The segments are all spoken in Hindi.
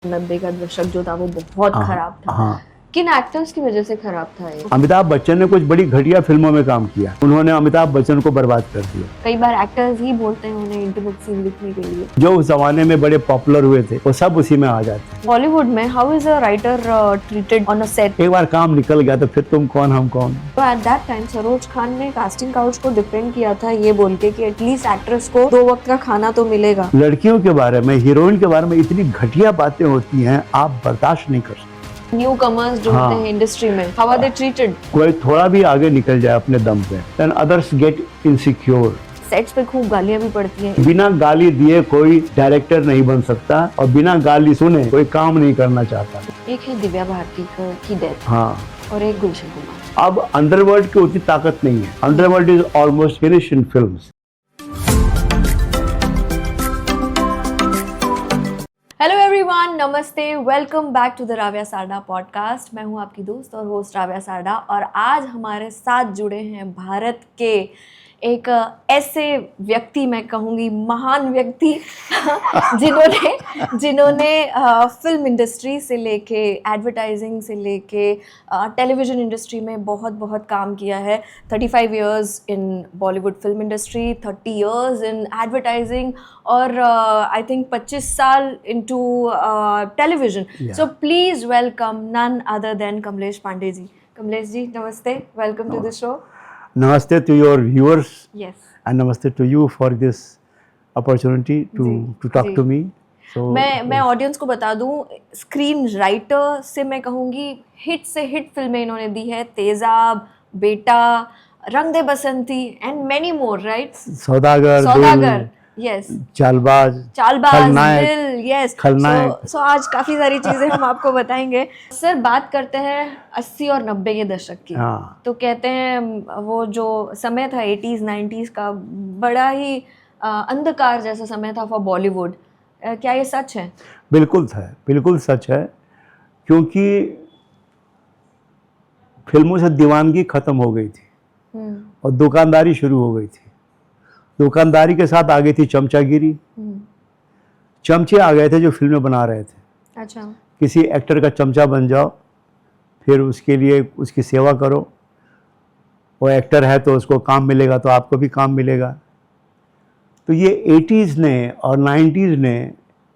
90 का दशक जो था वो बहुत खराब था। हाँ। किन एक्टर्स की वजह से खराब था ये? अमिताभ बच्चन ने कुछ बड़ी घटिया फिल्मों में काम किया, उन्होंने अमिताभ बच्चन को बर्बाद कर दिया। कई बार एक्टर्स ही बोलते हैं उन्हें इंटीमेट सीन लिखने के लिए। जो उस जमाने में बड़े पॉपुलर हुए थे वो सब उसी में आ जाते हैं। बॉलीवुड में how is a writer treated on a set? एक बार काम निकल गया तो फिर तुम कौन हम कौन। तो at that time Saroj Khan ने कास्टिंग काउच को डिफेंड किया था ये बोल के कि एटलीस्ट एक्ट्रेस को 2 वक्त का खाना तो मिलेगा। लड़कियों के बारे में, हीरोइन के बारे में इतनी घटिया बातें होती हैं, आप बर्दाश्त नहीं कर सकते। न्यू कमर्स जो होते हैं इंडस्ट्री में, हाउ आर दे ट्रीटेड? कोई थोड़ा भी आगे निकल जाए अपने दम पे, then others get insecure. Sets पे खूब गालियां भी पड़ती हैं। बिना गाली दिए कोई डायरेक्टर नहीं बन सकता और बिना गाली सुने कोई काम नहीं करना चाहता। एक है दिव्या भारती की डेथ हाँ। और एक गुलशन कुमार। अब अंडरवर्ल्ड की उतनी ताकत नहीं है। Underworld is almost finish in films. Hello everyone, नमस्ते, welcome back to the Ravya Sarda podcast. मैं हूं आपकी दोस्त और होस्ट राव्या सारडा और आज हमारे साथ जुड़े हैं भारत के एक ऐसे व्यक्ति, मैं कहूँगी महान व्यक्ति जिन्होंने फिल्म इंडस्ट्री से लेके एडवर्टाइजिंग से लेके टेलीविज़न इंडस्ट्री में बहुत बहुत काम किया है। 35 years in Bollywood film industry, 30 years in advertising और आई थिंक 25 साल into television. So please welcome none other than Kamlesh Pandey ji. Kamlesh ji नमस्ते, welcome to the show. Namaste to your viewers. Yes. And namaste to you for this opportunity to talk to me. So मैं ऑडियंस को बता दूं, स्क्रीन राइटर से मैं कहूँगी हिट से हिट फिल्में इन्होंने दी है। तेजाब, बेटा, रंग दे बसंती and many more, right? Saudagar, yes, Chaalbaaz, दिल, यस। खलनायक। सो आज काफ़ी सारी चीज़ें हम आपको बताएंगे। सर, बात करते हैं 80 और 90 के दशक की। हाँ। तो कहते हैं वो जो समय था 80s 90s का, बड़ा ही अंधकार जैसा समय था फॉर बॉलीवुड। क्या ये सच है? बिल्कुल था, बिल्कुल सच है, क्योंकि फिल्मों से दीवानगी खत्म हो गई थी और दुकानदारी शुरू हो गई थी। दुकानदारी के साथ आ गई थी चमचागिरी। चमचे आ गए थे जो फिल्में बना रहे थे। अच्छा। किसी किसी एक्टर का चमचा बन जाओ, फिर उसके लिए उसकी सेवा करो। वो एक्टर है तो उसको काम मिलेगा तो आपको भी काम मिलेगा। तो ये 80s ने और 90s ने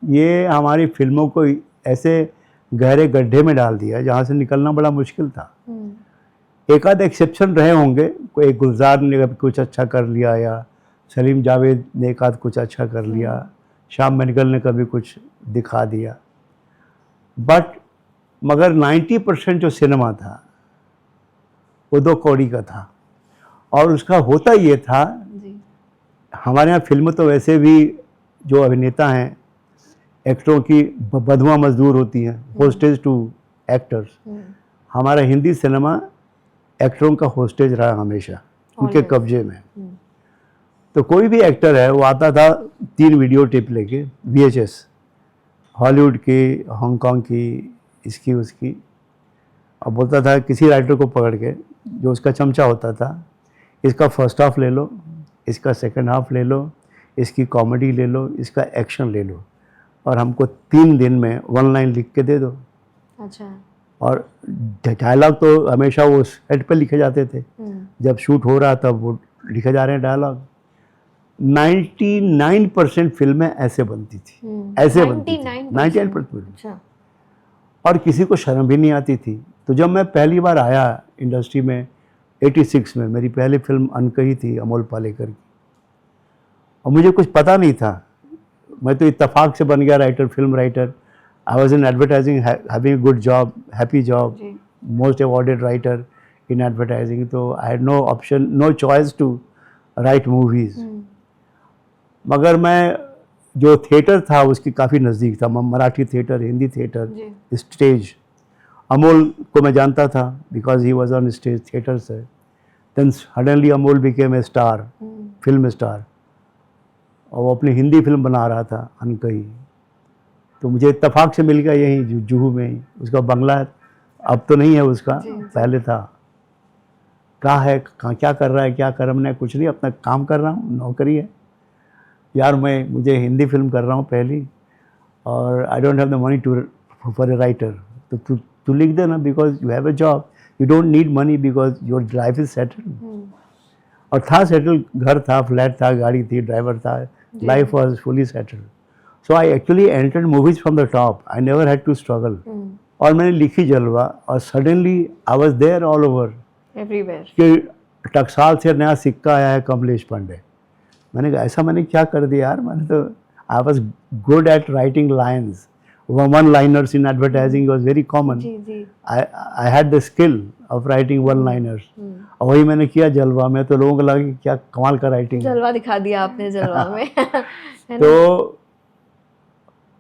ये हमारी फिल्मों को ऐसे गहरे गड्ढे में डाल दिया जहाँ से निकलना बड़ा मुश्किल था। एक आध एक्सेप्शन रहे होंगे, कोई गुलजार ने कुछ अच्छा कर लिया या सलीम जावेद ने एक आध कुछ अच्छा कर लिया, श्याम बेनेगल ने कभी कुछ दिखा दिया, बट मगर 90% जो सिनेमा था वो 2 कौड़ी का था। और उसका होता ये था जी। हमारे यहाँ फिल्म तो वैसे भी जो अभिनेता हैं एक्टरों की बधवा मजदूर होती हैं, होस्टेज टू एक्टर्स। हमारा हिंदी सिनेमा एक्टरों का होस्टेज रहा हमेशा, उनके कब्जे में। तो कोई भी एक्टर है वो आता था 3 वीडियो टेप लेके, VHS, हॉलीवुड की, हांगकांग की, इसकी उसकी, और बोलता था किसी राइटर को पकड़ के जो उसका चमचा होता था, इसका फर्स्ट हाफ ले लो, इसका सेकंड हाफ ले लो, इसकी कॉमेडी ले लो, इसका एक्शन ले लो और हमको 3 दिन में 1 लाइन लिख के दे दो। अच्छा। और डायलॉग तो हमेशा वो सेट पे लिखे जाते थे, जब शूट हो रहा तब वो लिखे जा रहे हैं डायलॉग। 99% फिल्में ऐसे बनती थी, ऐसे बनती थी 99%। अच्छा। और किसी को शर्म भी नहीं आती थी। तो जब मैं पहली बार आया इंडस्ट्री में 86 में, मेरी पहली फिल्म अनकही थी अमोल पालेकर की, और मुझे कुछ पता नहीं था। मैं तो इत्तेफाक से बन गया writer, film writer. I was in advertising, having good job, happy job, most awarded writer in advertising. तो I had no option, no choice to write movies. मगर मैं जो थिएटर था उसकी काफ़ी नज़दीक था, Marathi theatre, Hindi theatre, stage. Amol को मैं जानता था because he was on stage theatre से। Then suddenly Amol became a star, film star, और वो अपनी हिंदी फिल्म बना रहा था अनकही। तो मुझे इत्तेफाक से मिल गया यहीं जुहू में ही। उसका बंगला अब तो नहीं है उसका, पहले था। कहाँ है, कहाँ क्या कर रहा है, क्या कर रहा है? मैंने कुछ नहीं, अपना काम कर रहा हूँ, नौकरी है यार। मुझे हिंदी फिल्म कर रहा हूँ पहली, और I don't have the money to for a writer, तो तू लिख देना because you have a job, you don't need money because your life is settled. और था सेटल, घर था, फ्लैट था, गाड़ी थी, ड्राइवर था, life was fully settled. So I actually entered movies from the top, I never had to struggle. और मैंने लिखी जलवा और suddenly I was there all over, everywhere. कि टकसाल से नया सिक्का आया है कमलेश पांडे। मैंने कहा ऐसा मैंने क्या कर दिया यार, मैंने तो I was good at writing lines, one liners in advertising was very common. जी जी। I had the skill of writing one liners, और वही मैंने किया जलवा में, तो लोगों को लगा कि क्या कमाल का राइटिंग। जलवा दिखा दिया आपने जलवा में। है ना? तो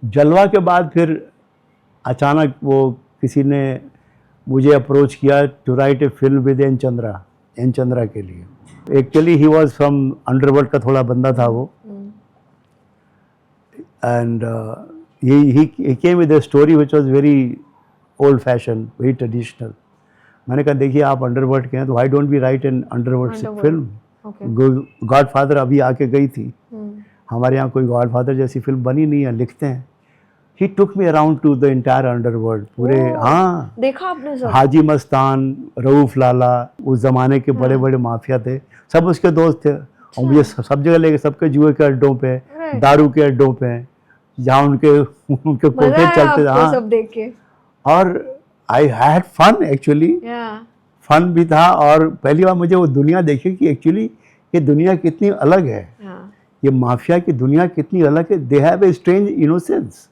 जलवा के बाद फिर अचानक वो किसी ने मुझे अप्रोच किया to write a film with N Chandra के लिए। Actually he was from underworld का थोड़ा बंदा था वो, and he came with a story which was very old fashioned, very traditional. मैंने कहा देखिए आप अंडरवर्ल्ड के हैं तो why don't we write an underworld film. Godfather अभी आके गई थी, हमारे यहाँ कोई गॉडफादर जैसी फिल्म बनी नहीं है, लिखते हैं। He took me around to the entire underworld, पूरे। हाँ, देखा आपने सब? हाजी मस्तान, रऊफ लाला, उस जमाने के बड़े बड़े माफिया थे, सब उसके दोस्त थे। और मुझे सब जगह लेके, सबके जुए के अड्डों पे, दारू के अड्डों पे, जहाँ उनके कोठे चलते थे। हाँ, सब देख के। और I had fun actually, fun भी था। और पहली बार मुझे वो दुनिया देखी कि एक्चुअली ये दुनिया कितनी अलग है, ये माफिया की दुनिया कितनी अलग है। They have a strange innocence,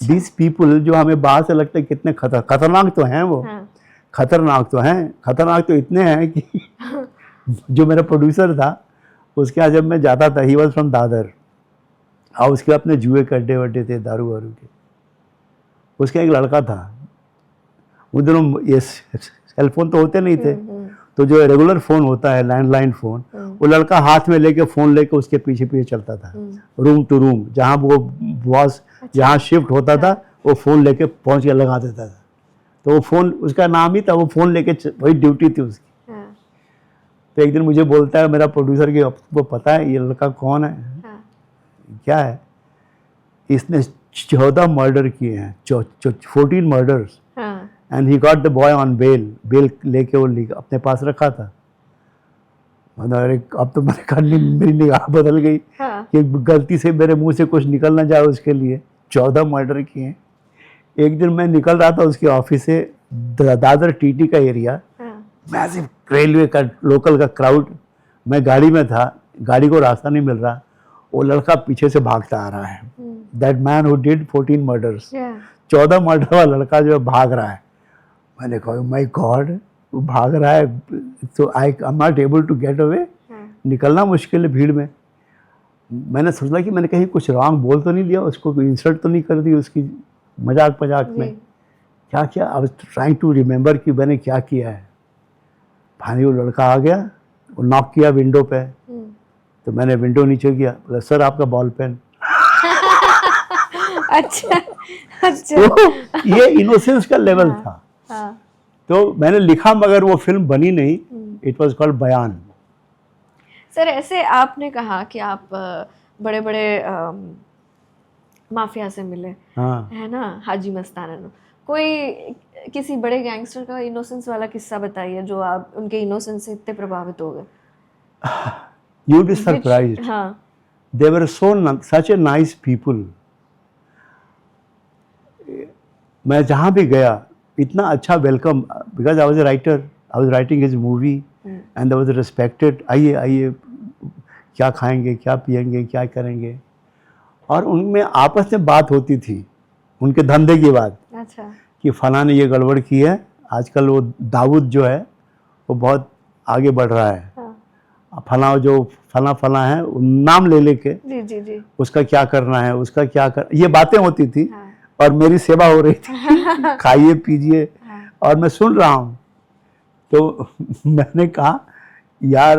these people, जो हमें बाहर से लगता है कितने खतरनाक तो हैं वो। खतरनाक तो हैं, खतरनाक तो इतने हैं कि जो मेरा प्रोड्यूसर था उसके यहाँ जब मैं जाता था, ही वॉज फ्रॉम दादर, और उसके अपने जुए के अड्डे वड्डे थे, दारू वारू के। उसका एक लड़का था, वो दोनों ये सेल फोन तो होते नहीं थे, तो जो रेगुलर फ़ोन होता है, लैंडलाइन फ़ोन, वो लड़का हाथ में लेके फ़ोन लेके उसके पीछे पीछे चलता था, रूम टू रूम, जहाँ वो बॉस जहाँ शिफ्ट होता था वो फ़ोन लेके पहुँच के लगा देता था। तो वो फ़ोन उसका नाम ही था, वो फ़ोन लेके, वही ड्यूटी थी उसकी। तो एक दिन मुझे बोलता है मेरा प्रोड्यूसर कि वो पता है ये लड़का कौन है? क्या है? इसने 14 मर्डर किए हैं, 14 murders, and he got the boy on bail लेके वो अपने पास रखा था। मतलब अब तो मैंने कहा मेरी निगाह बदल गई कि गलती से मेरे मुंह से कुछ निकल ना जाए उसके लिए। 14 मर्डर किए हैं। एक दिन मैं निकल रहा था उसके ऑफिस से, दादर टीटी का एरिया, मैसिव रेलवे का लोकल का क्राउड, मैं गाड़ी में था, गाड़ी को रास्ता नहीं मिल रहा, वो लड़का पीछे से भागता आ रहा है। That man who did 14 murders, 14 murder वाला लड़का जो भाग रहा है। मैंने कहा माय गॉड, वो भाग रहा है, तो I am not able to get away, निकलना मुश्किल है भीड़ में। मैंने सोचा कि मैंने कहीं कुछ रॉन्ग बोल तो नहीं दिया उसको, इंसल्ट तो नहीं कर दी उसकी मजाक में, क्या किया। I was trying to remember कि मैंने क्या किया है। फाइनली वो लड़का आ गया, वो नॉक किया विंडो पे, तो मैंने विंडो नीचे किया, बोला सर आपका बॉल पेन। अच्छा। तो ये इनोसेंस का लेवल था। तो मैंने लिखा, मगर वो फिल्म बनी नहीं। इट वाज कॉल्ड बयान। सर, ऐसे आपने कहा कि आप बड़े बड़े माफिया से मिले, है ना, हाजी मस्ताना। कोई किसी बड़े गैंगस्टर का इनोसेंस वाला किस्सा बताइए जो आप उनके इनोसेंस से इतने प्रभावित हो गए। You'd be surprised. They were such a nice people. मैं जहाँ भी गया इतना अच्छा welcome, because I was a writer, I was writing his movie and they was respected. आइए क्या खाएंगे, क्या पिएंगे, क्या करेंगे, और उनमें आपस में बात होती थी, उनके धंधे की बात। अच्छा। कि फलां ने ये गड़बड़ की है, आजकल वो दाऊद जो है वो बहुत आगे बढ़ रहा है, फला जो फला है नाम ले लेके जी। उसका क्या करना है, उसका क्या कर, ये बातें होती थी। और मेरी सेवा हो रही थी, खाइए पीजिए, और मैं सुन रहा हूँ। तो मैंने कहा यार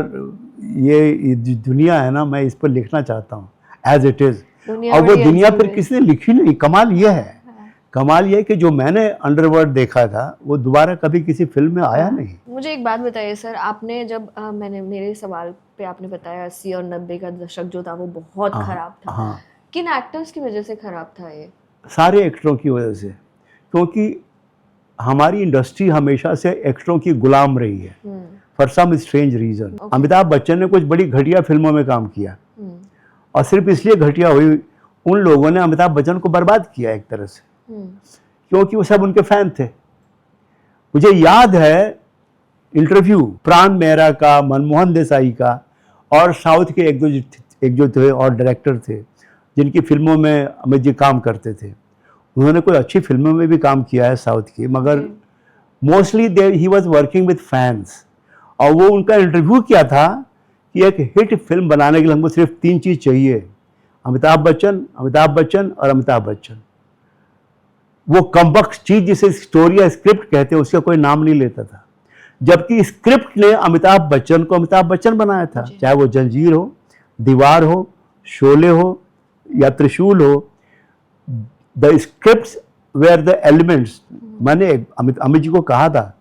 ये दुनिया है ना, मैं इस पर लिखना चाहता हूँ एज इट इज। और वो दुनिया फिर किसने लिखी नहीं। कमाल ये है, कमाल ये कि जो मैंने अंडरवर्ल्ड देखा था वो दोबारा कभी किसी फिल्म में आया नहीं। मुझे एक बात बताइए सर, आपने जब मैंने मेरे सवाल पे आपने बताया 80 और 90 का दशक जो था वो बहुत खराब था। किन एक्टर्स की वजह से खराब था ये? सारे एक्टरों की वजह से, क्योंकि हमारी इंडस्ट्री हमेशा से एक्टरों की गुलाम रही है for some strange reason. Amitabh Bachchan ने कुछ बड़ी घटिया फिल्मों में काम किया और सिर्फ इसलिए घटिया हुई, उन लोगों ने अमिताभ बच्चन को बर्बाद किया एक तरह से, क्योंकि वो सब उनके फैन थे। मुझे याद है इंटरव्यू प्राण मेहरा का, मनमोहन देसाई का और साउथ के एक जो थे और डायरेक्टर थे जिनकी फिल्मों में अमित जी काम करते थे। उन्होंने कोई अच्छी फिल्मों में भी काम किया है साउथ की, मगर mostly he was working with fans. और वो उनका इंटरव्यू किया था कि एक हिट फिल्म बनाने के लिए हमको सिर्फ 3 चीज़ चाहिए, अमिताभ बच्चन, अमिताभ बच्चन और अमिताभ बच्चन। वो कमबख्त चीज़ जिसे स्टोरी या स्क्रिप्ट कहते हैं उसका कोई नाम नहीं लेता था, जबकि स्क्रिप्ट ने अमिताभ बच्चन को अमिताभ बच्चन बनाया था। चाहे वो जंजीर हो, दीवार हो, शोले हो या त्रिशूल हो, the scripts were the elements. मैंने अमित जी को कहा था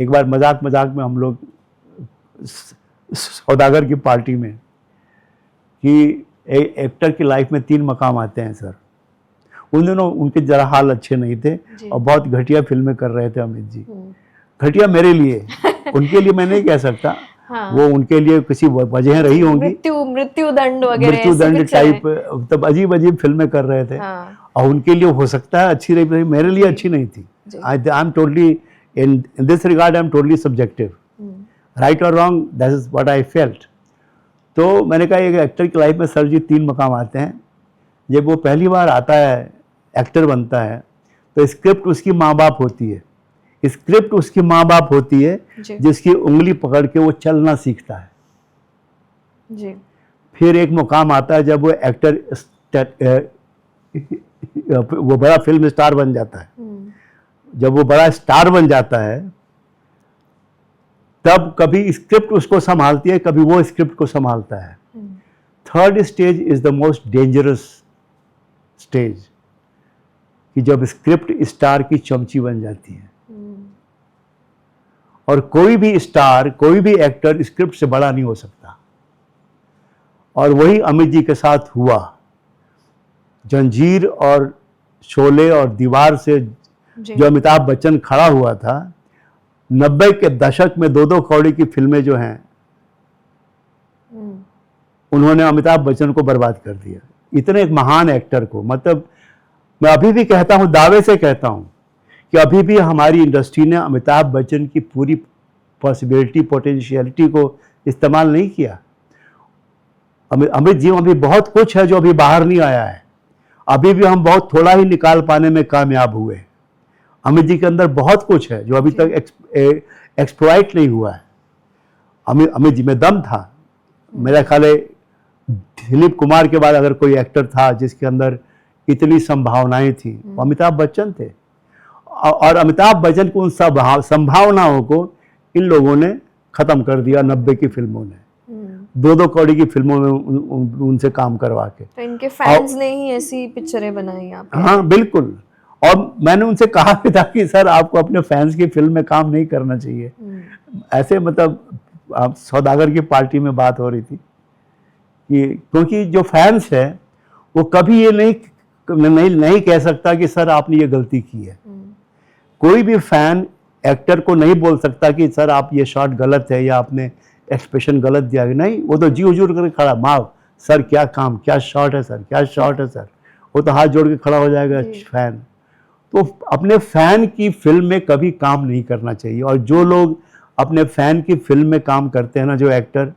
एक बार मजाक में हम लोग सौदागर की पार्टी में कि एक्टर की लाइफ में 3 मकाम आते हैं सर। उन दिनों उनके जरा हाल अच्छे नहीं थे और बहुत घटिया फिल्में कर रहे थे अमित जी। घटिया मेरे लिए, उनके लिए मैं नहीं कह सकता। हाँ। वो उनके लिए किसी वजह रही होंगी, मृत्यु दंड वगैरह, मृत्यु दंड टाइप, तब अजीब फिल्में कर रहे थे। हाँ। और उनके लिए हो सकता है अच्छी रही, मेरे लिए अच्छी नहीं थी। I am totally in this regard, I am totally subjective, right और wrong, that is what I felt. तो मैंने कहा एक एक्टर की लाइफ में सर जी 3 मकाम आते हैं। जब वो पहली बार आता है, एक्टर बनता है, तो स्क्रिप्ट उसकी माँ बाप होती है। स्क्रिप्ट उसकी माँ बाप होती है जिसकी उंगली पकड़ के वो चलना सीखता है जी। फिर एक मुकाम आता है जब वो एक्टर वो बड़ा फिल्म स्टार बन जाता है। जब वो बड़ा स्टार बन जाता है तब कभी स्क्रिप्ट उसको संभालती है, कभी वो स्क्रिप्ट को संभालता है। Third stage is the most dangerous stage, कि जब स्क्रिप्ट स्टार की चमची बन जाती है। और कोई भी स्टार, कोई भी एक्टर स्क्रिप्ट से बड़ा नहीं हो सकता। और वही अमित जी के साथ हुआ। जंजीर और शोले और दीवार से जो अमिताभ बच्चन खड़ा हुआ था, 90 के दशक में 2-2 कौड़ी की फिल्में जो हैं, उन्होंने अमिताभ बच्चन को बर्बाद कर दिया। इतने एक महान एक्टर को, मतलब मैं अभी भी कहता हूं, दावे से कहता हूं कि अभी भी हमारी इंडस्ट्री ने अमिताभ बच्चन की पूरी पॉसिबिलिटी, पोटेंशियलिटी को इस्तेमाल नहीं किया। अमित जी में अभी बहुत कुछ है जो अभी बाहर नहीं आया है। अभी भी हम बहुत थोड़ा ही निकाल पाने में कामयाब हुए। अमित जी के अंदर बहुत कुछ है जो अभी तक एक्सप्लॉइट नहीं हुआ है। अमित जी में दम था। मेरा ख्याल है दिलीप कुमार के बाद अगर कोई एक्टर था जिसके अंदर इतनी संभावनाएं थी, वो अमिताभ बच्चन थे। और अमिताभ बच्चन को उन सब संभावनाओं को इन लोगों ने खत्म कर दिया 90 की फिल्मों ने, 2-2 कौड़ी की फिल्मों में उनसे काम करवा के। तो इनके फैंस ने ही ऐसी पिक्चरें बनाई आप? हाँ बिल्कुल। और मैंने उनसे कहा भी था कि सर आपको अपने फैंस की फिल्म में काम नहीं करना चाहिए। ऐसे मतलब आप सौदागर की पार्टी में बात हो रही थी कि क्योंकि जो फैंस है वो कभी ये नहीं कह सकता कि सर आपने ये गलती की है। कोई भी फैन एक्टर को नहीं बोल सकता कि सर आप ये शॉट गलत है या आपने एक्सप्रेशन गलत दिया। नहीं, वो तो जी हुजूर करके खड़ा, माँ सर क्या काम, क्या शॉट है सर, क्या शॉट है सर, वो तो हाथ जोड़ के खड़ा हो जाएगा फैन। तो अपने फैन की फिल्म में कभी काम नहीं करना चाहिए। और जो लोग अपने फैन की फिल्म में काम करते हैं ना, जो एक्टर,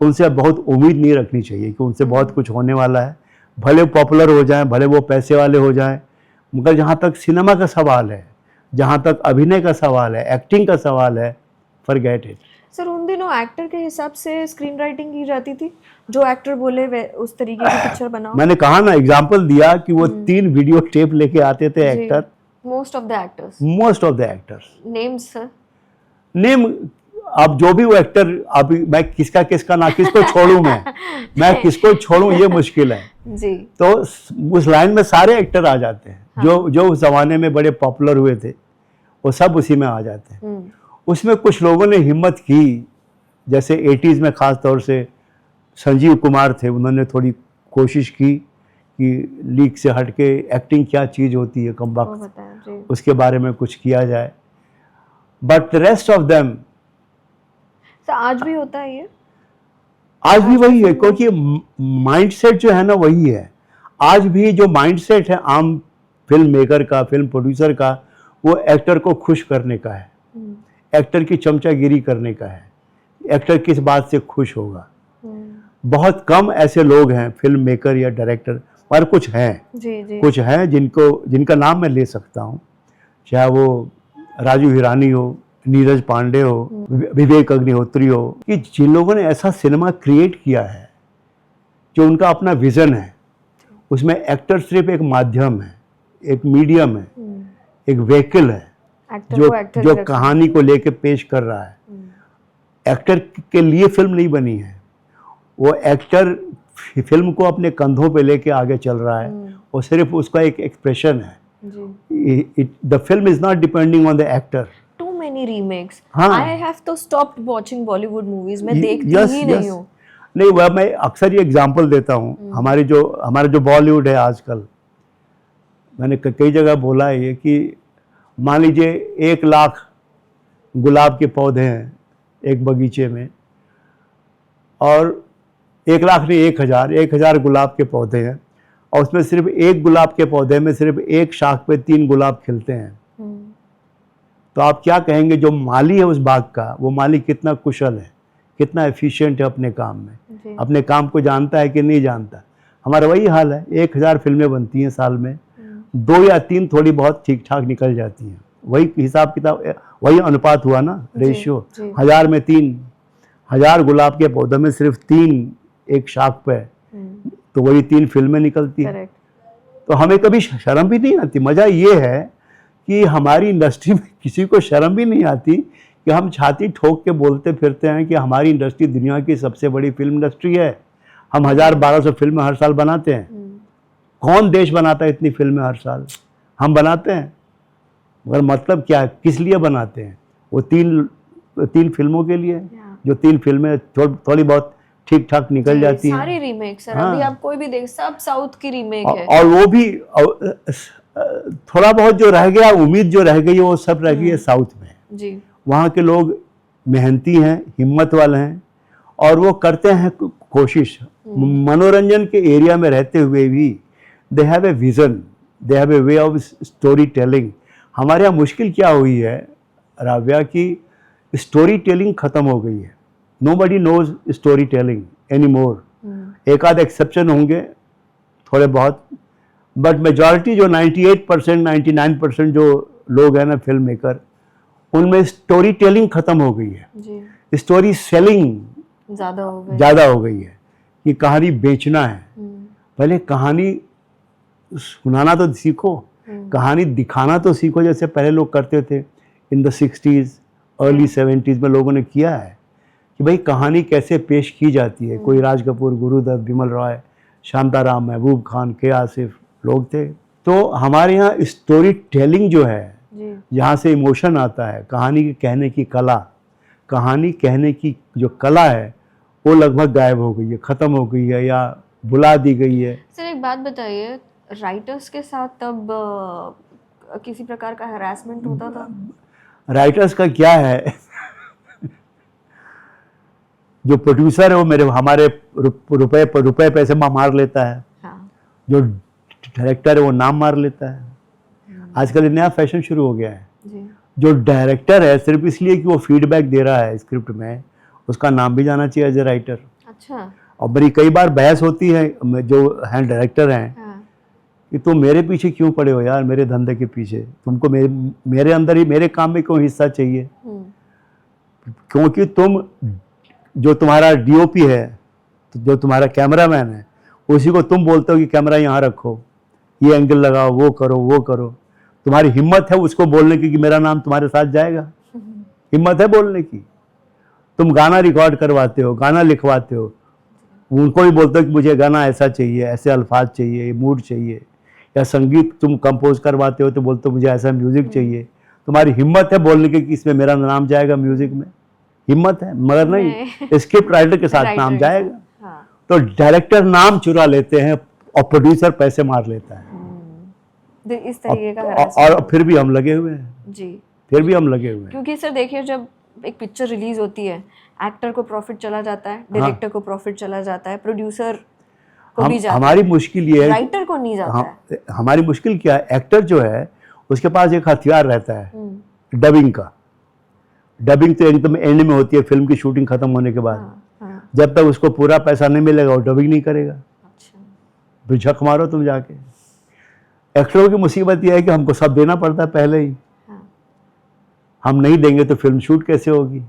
उनसे बहुत उम्मीद नहीं रखनी चाहिए कि उनसे बहुत कुछ होने वाला है। भले पॉपुलर हो जाएं, भले वो पैसे वाले हो जाएं, मगर जहाँ तक सिनेमा का सवाल है, जहाँ तक अभिनय का सवाल है, एक्टिंग का सवाल है, फॉरगेट इट। सर उन दिनों एक्टर के हिसाब से स्क्रीन राइटिंग की जाती थी, जो एक्टर बोले वे उस तरीके की पिक्चर बनाओ। मैंने कहा ना, एग्जांपल दिया कि वो 3 वीडियो टेप लेके आते थे actor. Most of the actors names sir, name. अब जो भी वो एक्टर, अभी मैं किसका ना किसको छोड़ूं, मैं किसको छोड़ूं ये मुश्किल है जी। तो उस लाइन में सारे एक्टर आ जाते हैं। हाँ। जो उस जमाने में बड़े पॉपुलर हुए थे वो सब उसी में आ जाते हैं। उसमें कुछ लोगों ने हिम्मत की, जैसे 80s में ख़ास तौर से संजीव कुमार थे, उन्होंने थोड़ी कोशिश की कि लीक से हट के एक्टिंग क्या चीज़ होती है, कम वो वक्त बताया जी। उसके बारे में कुछ किया जाए। बट रेस्ट ऑफ देम तो आज भी होता है ये? आज भी आज वही भी है, फिल्म क्योंकि माइंडसेट जो है ना वही है। आज भी जो माइंडसेट है आम फिल्म मेकर का, फिल्म प्रोड्यूसर का, वो एक्टर को खुश करने का है, एक्टर की चमचागिरी करने का है, एक्टर किस बात से खुश होगा। बहुत कम ऐसे लोग हैं फिल्म मेकर या डायरेक्टर, पर कुछ हैं, जी जी। कुछ हैं जिनका नाम मैं ले सकता हूँ, चाहे वो राजू हिरानी हो, नीरज पांडे हो, विवेक अग्निहोत्री हो, कि जिन लोगों ने ऐसा सिनेमा क्रिएट किया है जो उनका अपना विजन है, उसमें एक्टर सिर्फ एक माध्यम है, एक मीडियम है, एक व्हीकल है एक्टर को एक्टर जो कहानी को लेके पेश कर रहा है। एक्टर के लिए फिल्म नहीं बनी है, वो एक्टर फिल्म को अपने कंधों पे लेके आगे चल रहा है, और सिर्फ उसका एक एक्सप्रेशन है। The film is not depending on the actor. Too many remakes. हाँ। I have to stopped watching Bollywood movies. मैं देखती यस ही यस, नहीं हूँ। नहीं वह मैं अक्सर ये एग्जांपल देता हूँ। हमारा जो बॉलीवुड है आजकल, मैंने कई जगह बोला है ये कि मान लीजिए 1 लाख गुलाब के पौधे हैं एक बगीचे में, और 1 लाख नहीं 1,000 गुलाब के पौधे हैं, और उसमें सिर्फ एक गुलाब के पौधे में सिर्फ एक शाख पे 3 गुलाब खिलते हैं। तो आप क्या कहेंगे, जो माली है उस बाग का, वो माली कितना कुशल है, कितना एफिशिएंट है अपने काम में, अपने काम को जानता है कि नहीं जानता। हमारा वही हाल है, 1000 फिल्में बनती हैं साल में, 2 या 3 थोड़ी बहुत ठीक ठाक निकल जाती हैं। वही हिसाब किताब, वही अनुपात हुआ ना, रेशियो। 1000 में 3, 1000 गुलाब के पौधों में सिर्फ 3 एक शाख पे, तो वही 3 फिल्में निकलती हैं। तो हमें कभी शर्म भी नहीं आती। मजा ये है कि हमारी इंडस्ट्री में किसी को शर्म भी नहीं आती कि हम छाती ठोक के बोलते फिरते हैं कि हमारी इंडस्ट्री दुनिया की सबसे बड़ी फिल्म इंडस्ट्री है। हम 1000-1200 फिल्में हर साल बनाते हैं। कौन देश बनाता है इतनी फिल्में हर साल? हम बनाते हैं, मगर मतलब क्या है, किस लिए बनाते हैं? वो 3 फिल्मों के लिए, जो 3 फिल्में थोड़ी बहुत ठीक ठाक निकल जाती हैं। सारी रीमेक सर, अभी आप कोई भी देख, सब साउथ की रीमेक है। और वो भी थोड़ा बहुत जो रह गया, उम्मीद जो रह गई है, वो सब रह गई है साउथ में जी। वहाँ के लोग मेहनती हैं, हिम्मत वाले हैं, और वो करते हैं कोशिश। मनोरंजन के एरिया में रहते हुए भी they have a vision, they have a way of story telling. हमारे यहाँ मुश्किल क्या हुई है राव्या, की स्टोरी टेलिंग खत्म हो गई है। Nobody knows story telling any more. एक आध एक्सेप्शन होंगे थोड़े बहुत, बट मेजॉरिटी जो 98% 99% जो लोग हैं ना फिल्म मेकर, उनमें स्टोरी टेलिंग खत्म हो गई है। स्टोरी सेलिंग ज़्यादा हो गई है कि कहानी बेचना है। पहले कहानी सुनाना तो सीखो, कहानी दिखाना तो सीखो, जैसे पहले लोग करते थे in the 60s early 70s में लोगों ने किया है कि भाई कहानी कैसे पेश की जाती है। कोई राज कपूर, गुरुदत्त, बिमल रॉय, शांताराम, महबूब खान, के आसिफ लोग थे। तो हमारे यहाँ स्टोरी टेलिंग जो है, जहाँ से इमोशन आता है, कहानी के कहने की कला, कहानी कहने की जो कला है, वो लगभग गायब हो गई है, ख़त्म हो गई है या बुला दी गई है। सर एक बात बताइए, राइटर्स के साथ तब किसी प्रकार का हरासमेंट होता था? राइटर्स का क्या है जो प्रोड्यूसर है वो हमारे रुपए पैसे मार लेता है। हाँ। जो डायरेक्टर है वो नाम मार लेता है। आजकल एक नया फैशन शुरू हो गया है जी। जो डायरेक्टर है सिर्फ इसलिए कि वो फीडबैक दे रहा है स्क्रिप्ट में, उसका नाम भी जाना चाहिए एज ए राइटर। अच्छा। और बड़ी कई बार बहस होती है जो हैं डायरेक्टर हैं, हाँ। कि तुम मेरे पीछे क्यों पड़े हो यार, मेरे धंधे के पीछे, तुमको मेरे अंदर ही मेरे काम में क्यों हिस्सा चाहिए? क्योंकि तुम जो तुम्हारा डीओपी है, जो तुम्हारा कैमरामैन है, उसी को तुम बोलते हो कि कैमरा यहाँ रखो, ये एंगल लगाओ, वो करो वो करो। तुम्हारी हिम्मत है उसको बोलने की कि मेरा नाम तुम्हारे साथ जाएगा? हिम्मत है बोलने की? तुम गाना रिकॉर्ड करवाते हो, गाना लिखवाते हो, उनको भी बोलते हो कि मुझे गाना ऐसा चाहिए, ऐसे अल्फाज चाहिए, मूड चाहिए। या संगीत तुम कंपोज करवाते हो तो बोलते हो मुझे ऐसा म्यूजिक चाहिए। तुम्हारी हिम्मत है बोलने की कि इसमें मेरा नाम जाएगा म्यूजिक में? हिम्मत है, मगर नहीं, स्क्रिप्ट राइटर के साथ नाम जाएगा। हाँ। तो डायरेक्टर नाम चुरा लेते हैं और प्रोड्यूसर पैसे मार लेता है। इस तरीके का और फिर भी हम लगे हुए हैं जी, फिर भी हम लगे हुए हैं। क्योंकि सर देखिए, जब एक पिक्चर रिलीज होती है, एक्टर को प्रॉफिट चला जाता है, डायरेक्टर को प्रॉफिट चला जाता है, प्रोड्यूसर को भी जाता हमारी मुश्किल ये है, राइटर को नहीं जाता है। हमारी मुश्किल क्या है, एक्टर जो है उसके पास एक हथियार रहता है डबिंग का। डबिंग तो एकदम एंड में होती है, फिल्म की शूटिंग खत्म होने के बाद। जब तक उसको पूरा पैसा नहीं मिलेगा वो डबिंग नहीं करेगा। अच्छा, तो झक मारो तुम जाके। एक्टरों की मुसीबत यह है कि हमको सब देना पड़ता है पहले ही। हम नहीं देंगे तो फिल्म शूट कैसे होगी,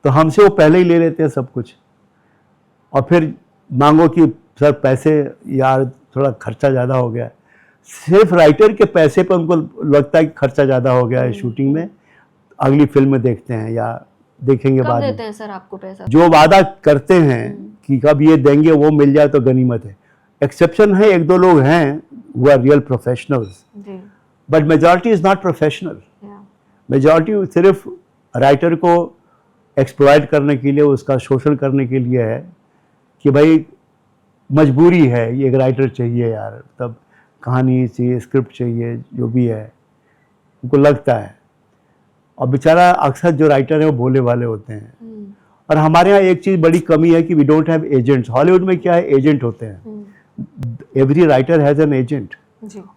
तो हमसे वो पहले ही ले लेते हैं सब कुछ। और फिर मांगो कि सर पैसे, यार थोड़ा खर्चा ज़्यादा हो गया। सिर्फ राइटर के पैसे पर उनको लगता है कि खर्चा ज़्यादा हो गया है शूटिंग में, अगली फिल्म में देखते हैं या देखेंगे बाद में। देते हैं सर आपको पैसा? जो वादा करते हैं कि कब ये देंगे, वो मिल जाए तो गनीमत है। एक्सेप्शन है, एक दो लोग हैं वो are real professionals, but majority is not professional. Majority सिर्फ राइटर को एक्सप्लॉइट करने के लिए, उसका शोषण करने के लिए है कि भाई मजबूरी है, ये एक राइटर चाहिए यार, तब कहानी चाहिए, स्क्रिप्ट चाहिए, जो भी है उनको लगता है। और बेचारा अक्सर जो राइटर है वो भोले वाले होते हैं। और हमारे यहाँ एक चीज़ बड़ी कमी है कि we don't have agents. Hollywood में क्या है, एजेंट होते हैं, every writer has an agent.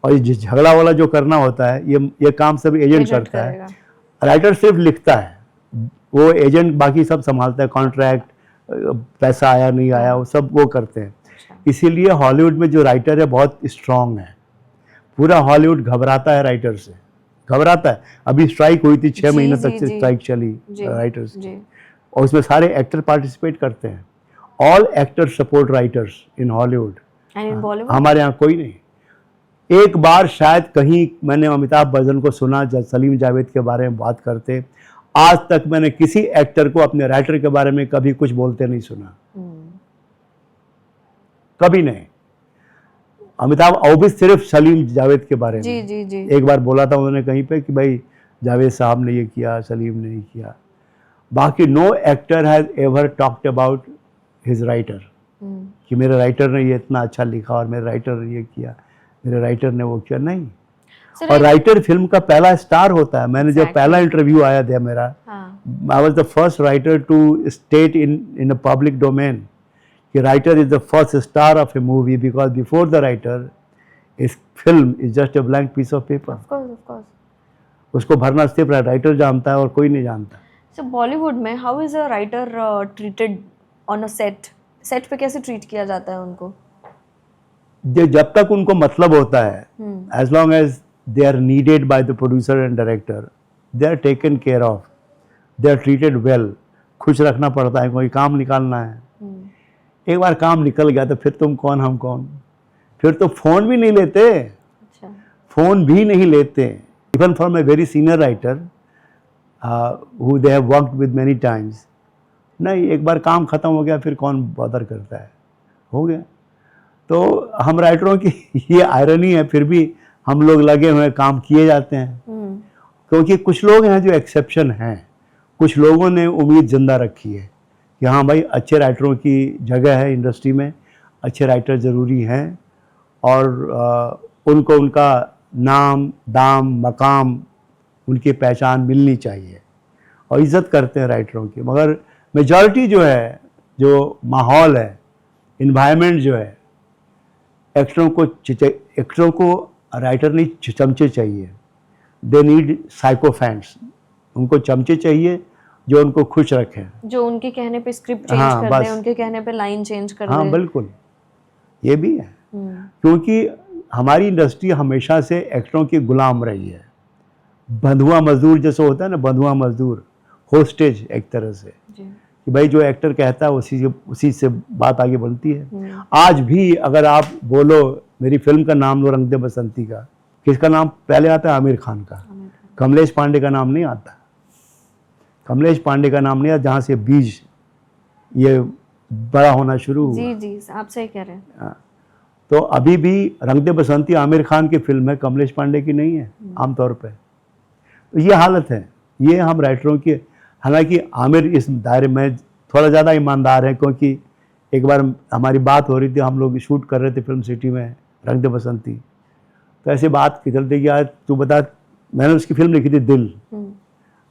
और ये झगड़ा वाला जो करना होता है, ये काम सब एजेंट करता है। राइटर सिर्फ लिखता है, वो एजेंट बाकी सब संभालता है, कॉन्ट्रैक्ट, पैसा आया नहीं आया, वो सब वो करते हैं। इसीलिए हॉलीवुड में जो राइटर है बहुत स्ट्रांग है। पूरा हॉलीवुड घबराता है राइटर से, घबराता है। अभी स्ट्राइक हुई थी, 6 महीने तक से स्ट्राइक चली राइटर्स की, और उसमें सारे एक्टर पार्टिसिपेट करते हैं। All actor support writers in Hollywood. हमारे यहाँ कोई नहीं। एक बार शायद कहीं मैंने अमिताभ बच्चन को सुना जब सलीम जावेद के बारे में बात करते, आज तक मैंने किसी एक्टर को अपने राइटर के बारे में कभी कुछ बोलते नहीं सुना, कभी नहीं। अमिताभ और भी सिर्फ सलीम जावेद के बारे में जी। एक बार बोला था उन्होंने कहीं पे कि भाई जावेद साहब ने ये किया, सलीम ने किया। बाकी no actor has ever talked about his writer कि मेरे राइटर ने ये इतना अच्छा लिखा और मेरे राइटर ने ये किया, मेरे राइटर ने वो किया, नहीं। और राइटर फिल्म का पहला स्टार होता है। मैंने जब पहला इंटरव्यू आया था मेरा, I was the first writer to state in a public domain कि writer is the first star of a movie, because before the writer इस film is just a blank piece of paper. Of course उसको भरना सिर्फ राइटर जानता है और कोई नहीं जानता। सो बॉलीवुड में how is a writer treated on a set पे कैसे ट्रीट किया जाता है उनको? जब तक उनको मतलब होता है, as long as they are needed by the producer and director, they are taken care of, they are treated well। खुश रखना पड़ता है, कोई काम निकालना है। एक बार काम निकल गया तो फिर तुम कौन हम कौन, फिर तो फोन भी नहीं लेते। अच्छा। फोन भी नहीं लेते। Even from a very senior writer who they have worked with many times, नहीं, एक बार काम खत्म हो गया फिर कौन बॉदर करता है, हो गया। तो हम राइटरों की ये आयरनी है, फिर भी हम लोग लगे हुए काम किए जाते हैं। क्योंकि कुछ लोग हैं जो एक्सेप्शन हैं, कुछ लोगों ने उम्मीद जिंदा रखी है कि हाँ भाई अच्छे राइटरों की जगह है इंडस्ट्री में, अच्छे राइटर ज़रूरी हैं और उनको उनका नाम, दाम, मकाम, उनकी पहचान मिलनी चाहिए और इज़्ज़त करते हैं राइटरों की। मगर मेजॉरिटी जो है, जो माहौल है, इन्वायरमेंट जो है, एक्टरों को राइटर नहीं चमचे चाहिए, दे नीड साइकोफैंट्स। उनको चमचे चाहिए जो उनको खुश रखें, जो उनके कहने पे स्क्रिप्ट चेंज कर दें, उनके कहने पे लाइन चेंज कर दें। हाँ बिल्कुल, ये भी है। क्योंकि हमारी इंडस्ट्री हमेशा से एक्टरों की गुलाम रही है। बंधुआ मजदूर जैसे होता है ना, बंधुआ मजदूर, होस्टेज एक तरह से, कि भाई जो एक्टर कहता है उसी से बात आगे बढ़ती है। आज भी अगर आप बोलो मेरी फिल्म का नाम लो रंग दे बसंती का, किसका नाम पहले आता है? आमिर खान का। कमलेश पांडे का नाम नहीं आता। कमलेश पांडे का नाम नहीं आता, जहाँ से बीज ये बड़ा होना शुरू हुआ। जी आप सही कह रहे हैं। तो अभी भी रंग दे बसंती आमिर खान की फिल्म है, कमलेश पांडे की नहीं है आमतौर पे। तो ये हालत है, ये हम राइटरों की। हालांकि आमिर इस दायरे में थोड़ा ज़्यादा ईमानदार है, क्योंकि एक बार हमारी बात हो रही थी, हम लोग शूट कर रहे थे फिल्म सिटी में रंग दे बसंती, तो ऐसे बात की चलते कि यार तू बता, मैंने उसकी फिल्म लिखी थी दिल,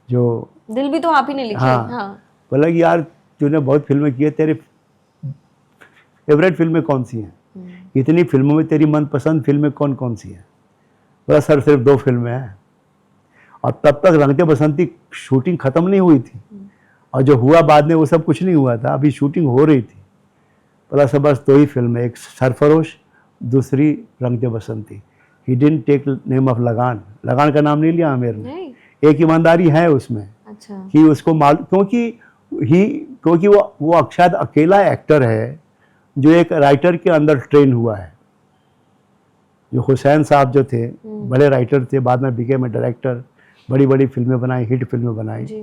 जो दिल भी तो आप ही ने लिखी। हाँ, हाँ। बोला कि यार तूने बहुत फिल्में की है, तेरे फेवरेट फिल्में कौन सी हैं, इतनी फिल्मों में तेरी मनपसंद फिल्में कौन कौन सी हैं? बोला सर सिर्फ 2 फिल्में हैं। और तब तक रंग दे बसंती शूटिंग ख़त्म नहीं हुई थी, और जो हुआ बाद में वो सब कुछ नहीं हुआ था, अभी शूटिंग हो रही थी। बोला सर बस 2 ही फिल्में, एक सरफरोश, दूसरी Rang De Basanti. He didn't take name of Lagaan, Lagaan का नाम नहीं लिया आमिर ने। नहीं। एक ईमानदारी है उसमें अच्छा। कि उसको मालूम, क्योंकि वो शायद अकेला एक्टर है जो एक राइटर के अंदर ट्रेन हुआ है। जो हुसैन साहब जो थे, बड़े राइटर थे, बाद में बिकेम ए डायरेक्टर, बड़ी बड़ी फिल्में बनाई, हिट फिल्में बनाई। जी।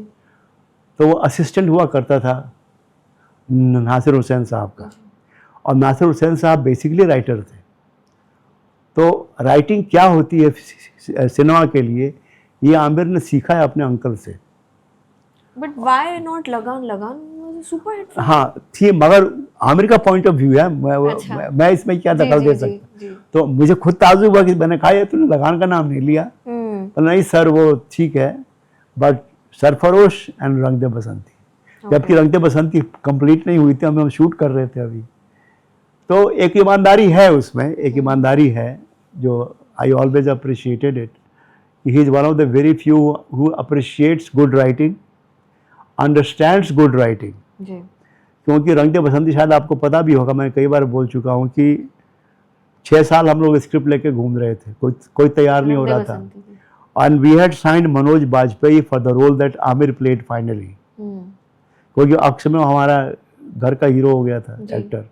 तो वो असिस्टेंट हुआ करता था नासिर हुसैन साहब का, और नासिर हुसैन साहब बेसिकली राइटर थे। तो राइटिंग क्या होती है सिनेमा के लिए, ये आमिर ने सीखा है अपने अंकल से। बट व्हाई नॉट लगान? लगान was a super hit film. हाँ थी, मगर आमिर का पॉइंट ऑफ व्यू है, अच्छा। मैं इसमें क्या जी, दखल जी, दे जी, सकता। जी। तो मुझे खुद ताज्जुब हुआ कि मैंने कहा ये तूने लगान का नाम नहीं लिया। तो नहीं सर वो ठीक है, बट सरफरोश एंड रंग दे बसंती, जबकि रंग दे बसंती कंप्लीट नहीं हुई थी, हम शूट कर रहे थे अभी। तो एक ईमानदारी है उसमें, एक ईमानदारी है जो I always appreciated it. He is one of the very few who appreciates good writing, understands good writing. जी। क्योंकि रंग दे बसंती शायद आपको पता भी होगा, मैं कई बार बोल चुका हूँ कि 6 साल हम लोग स्क्रिप्ट लेके घूम रहे थे, कोई तैयार नहीं हो रहा था। And we had signed Manoj Bajpayee for the role that Aamir played finally, क्योंकि अक्ष में हमारा घर का हीरो हो गया था एक्टर।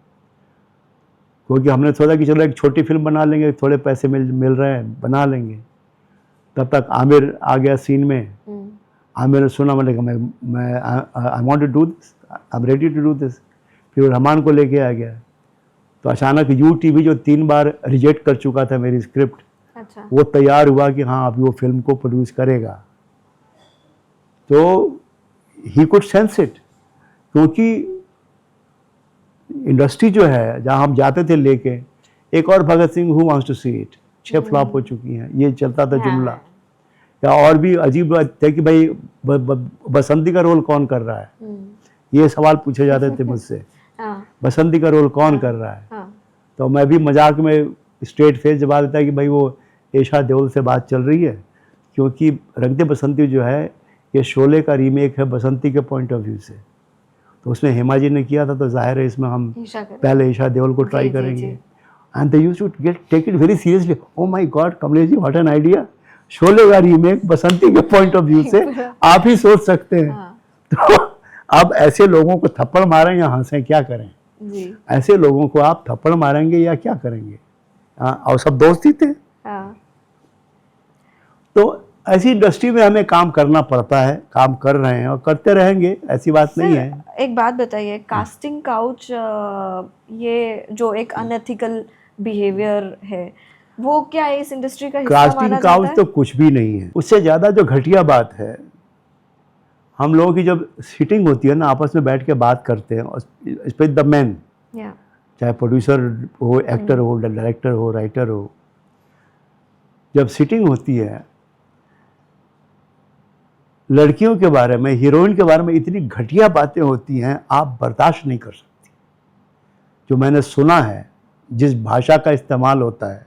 क्योंकि हमने सोचा कि चलो एक छोटी फिल्म बना लेंगे, थोड़े पैसे मिल रहे हैं, बना लेंगे। तब तक आमिर आ गया सीन में। आमिर ने सुना, मैंने कहा मैं I want to do this, I am ready to do this. फिर रहमान को लेके आ गया। तो अचानक UTV जो 3 बार रिजेक्ट कर चुका था मेरी स्क्रिप्ट, अच्छा। वो तैयार हुआ कि हाँ अभी वो फिल्म को प्रोड्यूस करेगा। तो ही कुड सेंस इट, क्योंकि इंडस्ट्री जो है जहाँ हम जाते थे लेके, एक और Bhagat Singh who wants to see it, 6 flop हो चुकी हैं, ये चलता था जुमला। या और भी अजीब बात है कि भाई बसंती का रोल कौन कर रहा है, ये सवाल पूछे जाते थे मुझसे। बसंती का रोल कौन कर रहा है? तो मैं भी मजाक में स्ट्रेट फेस जवाब देता है कि भाई वो ईशा देओल से बात चल रही है, क्योंकि रंग दे बसंती जो है ये शोले का रीमेक है बसंती के पॉइंट ऑफ व्यू से। तो उसमें हेमा जी ने किया था, तो जाहिर है इसमें हम पहले ईशा देओल को ट्राई करेंगे। And they used to take it very seriously. Oh my God Kamlesh ji, what an idea, Sholay का रीमेक बसंती के पॉइंट ऑफ व्यू से, आप ही सोच सकते हैं। तो अब ऐसे लोगों को थप्पड़ मारें या हंसें, क्या करें जी? ऐसे लोगों को आप थप्पड़ मारेंगे या क्या करेंगे? और सब दोस्त ही थे। तो ऐसी इंडस्ट्री में हमें काम करना पड़ता है, काम कर रहे हैं और करते रहेंगे, ऐसी बात नहीं है। एक बात बताइए, कास्टिंग काउच ये जो एक अनएथिकल बिहेवियर है, वो क्या इस इंडस्ट्री का हिस्सा माना जाता है? कास्टिंग काउच तो कुछ भी नहीं है। उससे ज़्यादा जो घटिया बात है, हम लोगों की जब सीटिंग होती है ना, आपस में बैठ के बात करते हैं, स्पेशली द मैन, चाहे प्रोड्यूसर हो, एक्टर हो, डायरेक्टर हो, राइटर हो, जब सीटिंग होती है, लड़कियों के बारे में, हीरोइन के बारे में इतनी घटिया बातें होती हैं, आप बर्दाश्त नहीं कर सकती। जो मैंने सुना है, जिस भाषा का इस्तेमाल होता है,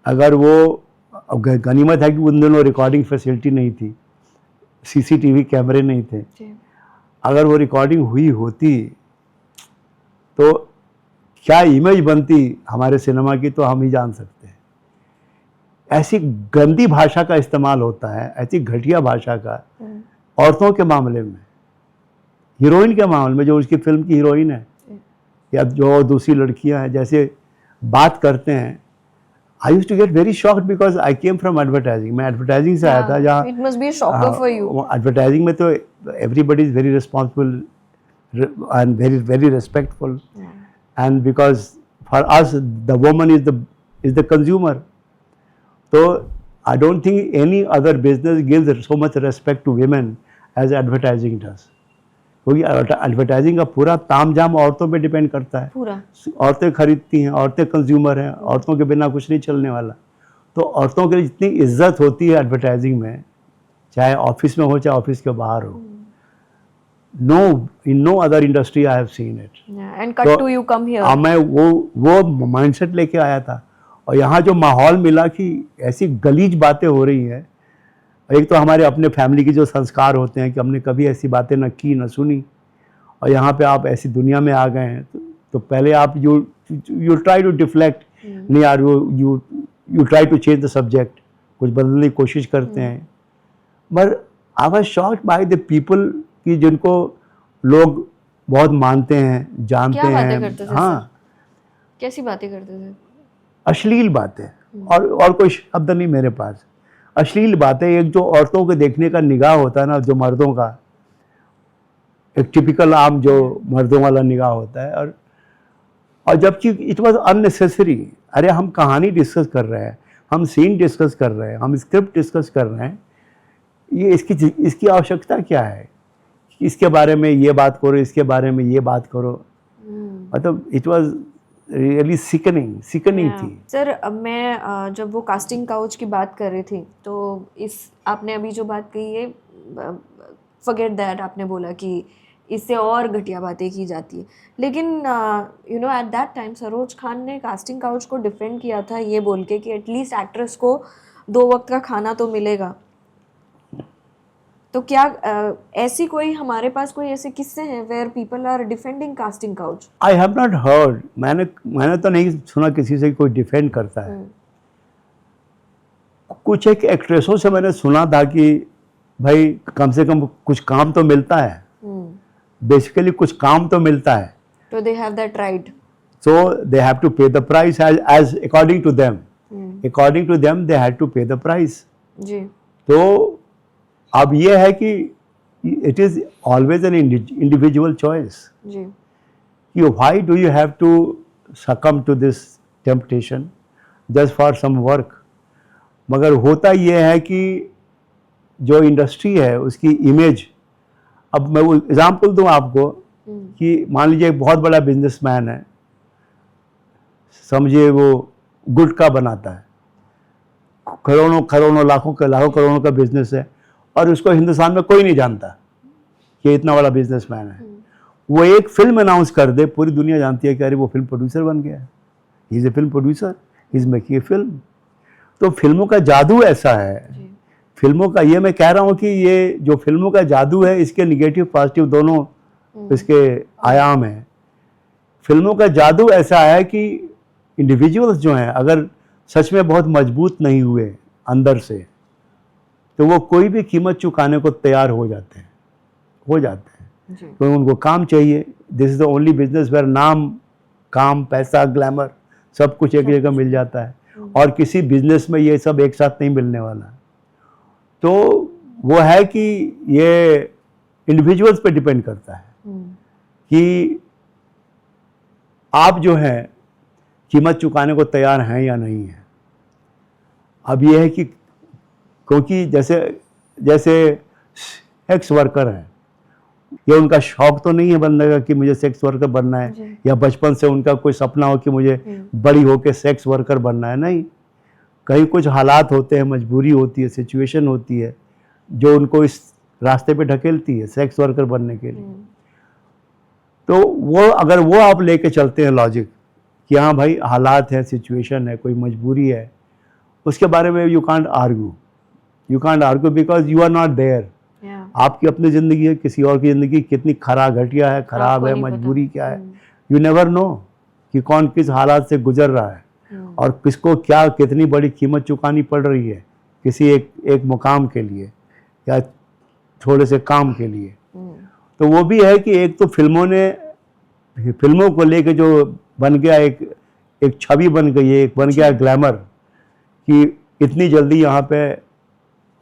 अगर वो, गनीमत है कि उन दिनों रिकॉर्डिंग फैसिलिटी नहीं थी, CCTV कैमरे नहीं थे, अगर वो रिकॉर्डिंग हुई होती तो क्या इमेज बनती हमारे सिनेमा की, तो हम ही जान सकते हैं। ऐसी गंदी भाषा का इस्तेमाल होता है, ऐसी घटिया भाषा का, औरतों के मामले में, हीरोइन के मामले में, जो उसकी फिल्म की हीरोइन है या जो दूसरी लड़कियां हैं, जैसे बात करते हैं। I used to get very shocked because I came from advertising. मैं एडवर्टाइजिंग से आया था, जहाँ it must be a shocker for you. Advertising में तो everybody is very responsible and very respectful, and because for us the woman is the consumer. So I don't think any other business gives so much respect to women as advertising does. क्योंकि एडवर्टाइजिंग का पूरा तामझाम औरतों पे डिपेंड करता है। पूरा औरतें खरीदती हैं, औरतें कंज्यूमर हैं, औरतों के बिना कुछ नहीं चलने वाला। तो औरतों के लिए जितनी इज्जत होती है एडवर्टाइजिंग में, चाहे ऑफिस में हो चाहे ऑफिस के बाहर हो, in no other industry I have seen it. And cut to you come here. मैं वो माइंडसेट लेके आया था, और यहाँ जो माहौल मिला कि ऐसी गलीज बातें हो रही हैं। एक तो हमारे अपने फैमिली के जो संस्कार होते हैं कि हमने कभी ऐसी बातें न की न सुनी, और यहाँ पे आप ऐसी दुनिया में आ गए हैं, तो पहले आप यू ट्राई टू डिफ्लेक्ट, नहीं यार, you try to change the subject, कुछ बदलने की कोशिश करते हैं। पर I was shocked by the people कि जिनको लोग बहुत मानते हैं, जानते क्या बातें हैं। करते थे हाँ, कैसी बातें करते थे? अश्लील बातें, और कोई शब्द नहीं मेरे पास। अश्लील बातें, एक जो औरतों के देखने का निगाह होता है ना, जो मर्दों का, एक टिपिकल आम जो मर्दों वाला निगाह होता है, और जबकि इट वाज अननेसेसरी। अरे हम कहानी डिस्कस कर रहे हैं, हम सीन डिस्कस कर रहे हैं, हम स्क्रिप्ट डिस्कस कर रहे हैं, ये इसकी आवश्यकता क्या है? इसके बारे में ये बात करो, इसके बारे में ये बात करो। मतलब इट वाज रियली सिकनिंग थी। सर, अब मैं जब वो कास्टिंग काउच की बात कर रही थी, तो आपने अभी जो बात कही है, फॉरगेट दैट, आपने बोला कि इससे और घटिया बातें की जाती है, लेकिन you know at that time Saroj Khan ने कास्टिंग काउच को डिफेंड किया था ये बोल के कि एटलीस्ट एक्ट्रेस को 2 वक्त का खाना तो मिलेगा। तो क्या ऐसी कोई हमारे पास कोई ऐसे किस्से हैं where people are defending casting couch? I have not heard, मैंने तो नहीं सुना किसी से कोई डिफेंड करता है। कुछ एक एक्ट्रेसों से मैंने सुना था कि भाई कम से कम कुछ काम तो मिलता है, बेसिकली कुछ काम तो मिलता है, तो they have that right, so they have to pay the price as according to them they had to pay the price जी। तो अब ये है कि it is always an individual choice जी, कि why do you have to succumb to this temptation just for some work. मगर होता ये है कि जो इंडस्ट्री है उसकी इमेज, अब मैं वो एग्जाम्पल दूं आपको कि मान लीजिए एक बहुत बड़ा बिजनेसमैन है, समझिए वो गुटखा बनाता है, करोड़ों लाखों करोड़ों का बिजनेस है, और उसको हिंदुस्तान में कोई नहीं जानता कि इतना बड़ा बिजनेसमैन है। वो एक फिल्म अनाउंस कर दे, पूरी दुनिया जानती है कि अरे वो फिल्म प्रोड्यूसर बन गया है, he is a film producer, he is making a film. तो फिल्मों का जादू ऐसा है, फिल्मों का, ये मैं कह रहा हूँ कि ये जो फिल्मों का जादू है, इसके निगेटिव पॉजिटिव दोनों इसके आयाम हैं। फिल्मों का जादू ऐसा है कि इंडिविजुअल्स जो हैं, अगर सच में बहुत मजबूत नहीं हुए अंदर से, तो वो कोई भी कीमत चुकाने को तैयार हो जाते हैं तो उनको काम चाहिए। This is the only business where नाम, काम, पैसा, ग्लैमर सब कुछ एक जगह मिल जाता है, और किसी बिजनेस में ये सब एक साथ नहीं मिलने वाला। तो वो है कि ये इंडिविजुअल्स पे डिपेंड करता है कि आप जो है कीमत चुकाने को तैयार हैं या नहीं हैं। अब ये है कि क्योंकि जैसे सेक्स वर्कर हैं, ये उनका शौक तो नहीं है बनने का कि मुझे सेक्स वर्कर बनना है, या बचपन से उनका कोई सपना हो कि मुझे बड़ी होकर सेक्स वर्कर बनना है, नहीं। कहीं कुछ हालात होते हैं, मजबूरी होती है, सिचुएशन होती है जो उनको इस रास्ते पे ढकेलती है सेक्स वर्कर बनने के लिए। तो वो अगर वो आप लेके चलते हैं लॉजिक कि हाँ भाई हालात है, सिचुएशन है, कोई मजबूरी है, उसके बारे में you can't argue because you are not there. आपकी अपनी ज़िंदगी है, किसी और की ज़िंदगी कितनी घटिया है, ख़राब है, मजबूरी क्या है, यू नेवर नो कि कौन किस हालात से गुजर रहा है, और किसको क्या कितनी बड़ी कीमत चुकानी पड़ रही है किसी एक मुकाम के लिए या थोड़े से काम के लिए। तो वो भी है कि एक तो फिल्मों को लेके जो बन गया एक छवि बन गई है, एक बन गया ग्लैमर कि इतनी जल्दी यहाँ पे,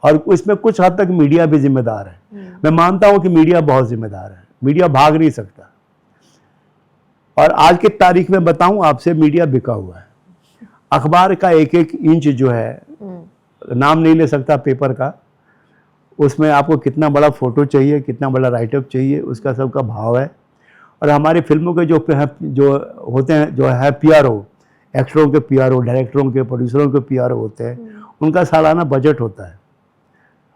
और इसमें कुछ हद तक मीडिया भी जिम्मेदार है। मैं मानता हूँ कि मीडिया बहुत जिम्मेदार है, मीडिया भाग नहीं सकता। और आज की तारीख में बताऊँ आपसे, मीडिया बिका हुआ है। अखबार का एक इंच जो है, नाम नहीं ले सकता पेपर का, उसमें आपको कितना बड़ा फ़ोटो चाहिए, कितना बड़ा राइटअप चाहिए, उसका सबका भाव है। और हमारी फिल्मों के जो होते हैं, जो है PRO, एक्टरों के PRO, डायरेक्टरों के, प्रोड्यूसरों के PRO होते हैं, उनका सालाना बजट होता है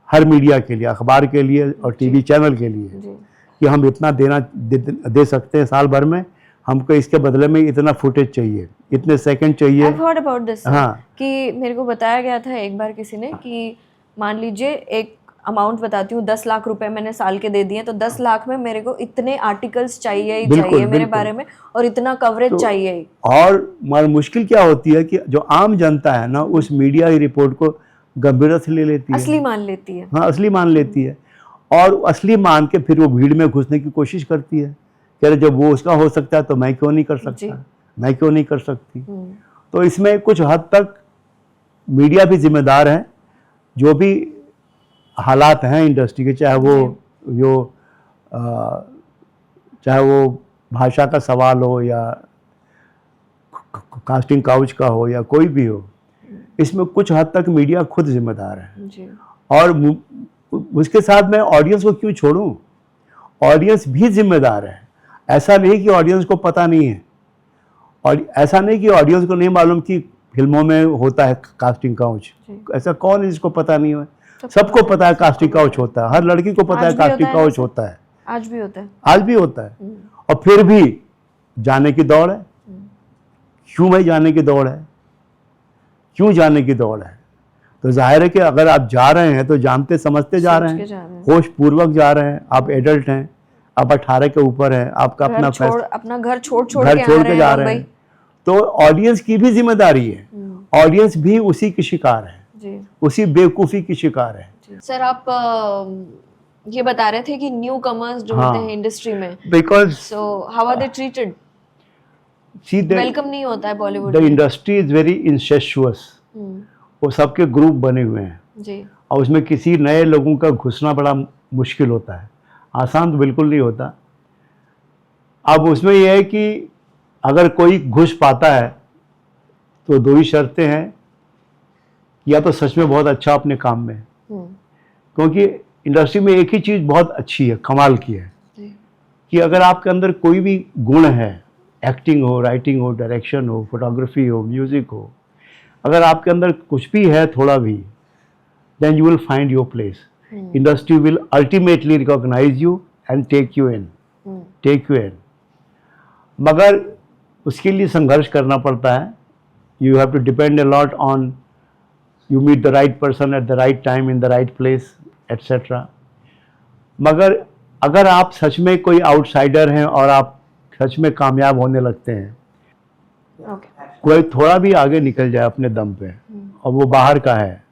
हर मीडिया के लिए, अखबार के लिए और टीवी चैनल के लिए, कि हम इतना दे सकते हैं साल भर में, हमको इसके बदले में इतना फुटेज चाहिए, इतने सेकंड चाहिए। I've heard about this, sir, हाँ, कि मेरे को बताया गया था एक बार किसी ने कि मान लीजिए एक अमाउंट बताती हूँ, 10 लाख रुपए मैंने साल के दे दिए, तो 10 लाख में मेरे को इतने आर्टिकल्स चाहिए ही बिल्कुल, चाहिए मेरे बिल्कुल। बारे में, और इतना कवरेज चाहिए ही। और मुश्किल क्या होती है कि जो आम जनता है ना, उस मीडिया की रिपोर्ट को गंभीरता से ले लेती है, असली मान लेती है। हाँ, असली मान लेती है, और असली मान के फिर वो भीड़ में घुसने की कोशिश करती है कि अरे जब वो उसका हो सकता है तो मैं क्यों नहीं कर सकता, मैं क्यों नहीं कर सकती। तो इसमें कुछ हद तक मीडिया भी जिम्मेदार है। जो भी हालात हैं इंडस्ट्री के, चाहे वो भाषा का सवाल हो या कास्टिंग काउच का हो या कोई भी हो, इसमें कुछ हद तक मीडिया खुद जिम्मेदार है जी। और उसके साथ मैं ऑडियंस को क्यों छोड़ूं, ऑडियंस भी जिम्मेदार है। ऐसा नहीं कि ऑडियंस को पता नहीं है, और ऐसा नहीं कि ऑडियंस को नहीं मालूम कि फिल्मों में होता है कास्टिंग काउच। ऐसा कौन है जिसको पता नहीं है? सबको पता है कास्टिंग काउच होता है, हर लड़की को पता है कास्टिंग काउच होता है, आज भी होता है, आज भी होता है। और फिर भी जाने की दौड़ है। क्यों भाई जाने की दौड़ है? क्यों जाने की दौड़ है? तो जाहिर है कि अगर आप जा रहे हैं तो जानते समझते जा रहे हैं, होश पूर्वक जा रहे हैं, आप एडल्ट हैं, आप 18 के ऊपर हैं, आपका अपना अपना घर छोड़ के जा रहे हैं, तो ऑडियंस की भी जिम्मेदारी है। ऑडियंस भी उसी की शिकार है जी। उसी बेवकूफ़ी की शिकार है। सर, आप ये बता रहे थे कि न्यू कमर्स जो होते हैं इंडस्ट्री में, because so how are they treated? Welcome नहीं होता है बॉलीवुड में। The industry is very incestuous. वो सबके ग्रुप बने हुए हैं जी, और उसमें किसी नए लोगों का घुसना बड़ा मुश्किल होता है, आसान तो बिल्कुल नहीं होता। अब उसमें यह है कि अगर कोई घुस पाता है तो दो ही शर्तें हैं, या तो सच में बहुत अच्छा अपने काम में, क्योंकि इंडस्ट्री में एक ही चीज़ बहुत अच्छी है, कमाल की है, कि अगर आपके अंदर कोई भी गुण है, एक्टिंग हो, राइटिंग हो, डायरेक्शन हो, फोटोग्राफी हो, म्यूज़िक हो, अगर आपके अंदर कुछ भी है थोड़ा भी, then you will find your place. Industry will ultimately recognise you and take you in. मगर उसके लिए संघर्ष करना पड़ता है। You have to depend a lot on, you meet the right person at the right time in the right place, etc. मगर अगर आप सच में कोई आउटसाइडर हैं और आप सच में कामयाब होने लगते हैं, कोई थोड़ा भी आगे निकल जाए अपने दम पे, और वो बाहर का है,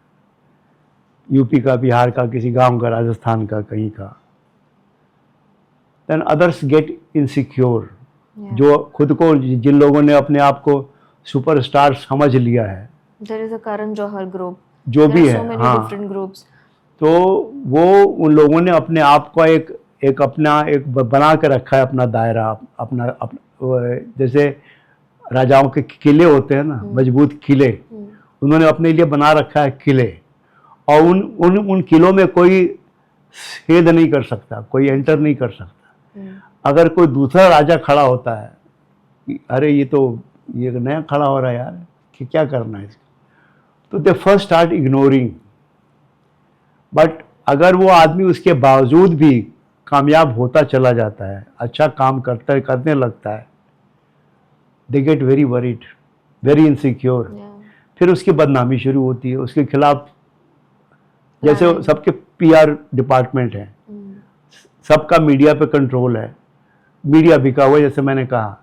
यूपी का, बिहार का, किसी गांव का, राजस्थान का, कहीं का, then others get insecure। जो खुद को, जिन लोगों ने अपने आप को सुपरस्टार समझ लिया है, There is a Karan Johar group, जो भी है, so many हाँ, different groups। तो वो उन लोगों ने अपने आप को एक अपना एक बना के रखा है, अपना दायरा, जैसे राजाओं के किले होते हैं ना, मजबूत किले, उन्होंने अपने लिए बना रखा है किले, और उन किलों में कोई छेद नहीं कर सकता, कोई एंटर नहीं कर सकता। अगर कोई दूसरा राजा खड़ा होता है कि अरे ये नया खड़ा हो रहा है यार, कि क्या करना है इसका, तो दे फर्स्ट स्टार्ट इग्नोरिंग। बट अगर वो आदमी उसके बावजूद भी कामयाब होता चला जाता है, अच्छा काम करने लगता है, they get very worried, very insecure. फिर उसकी बदनामी शुरू होती है उसके खिलाफ। जैसे सबके PR डिपार्टमेंट है, सबका मीडिया पे कंट्रोल है, मीडिया बिका हुआ, जैसे मैंने कहा,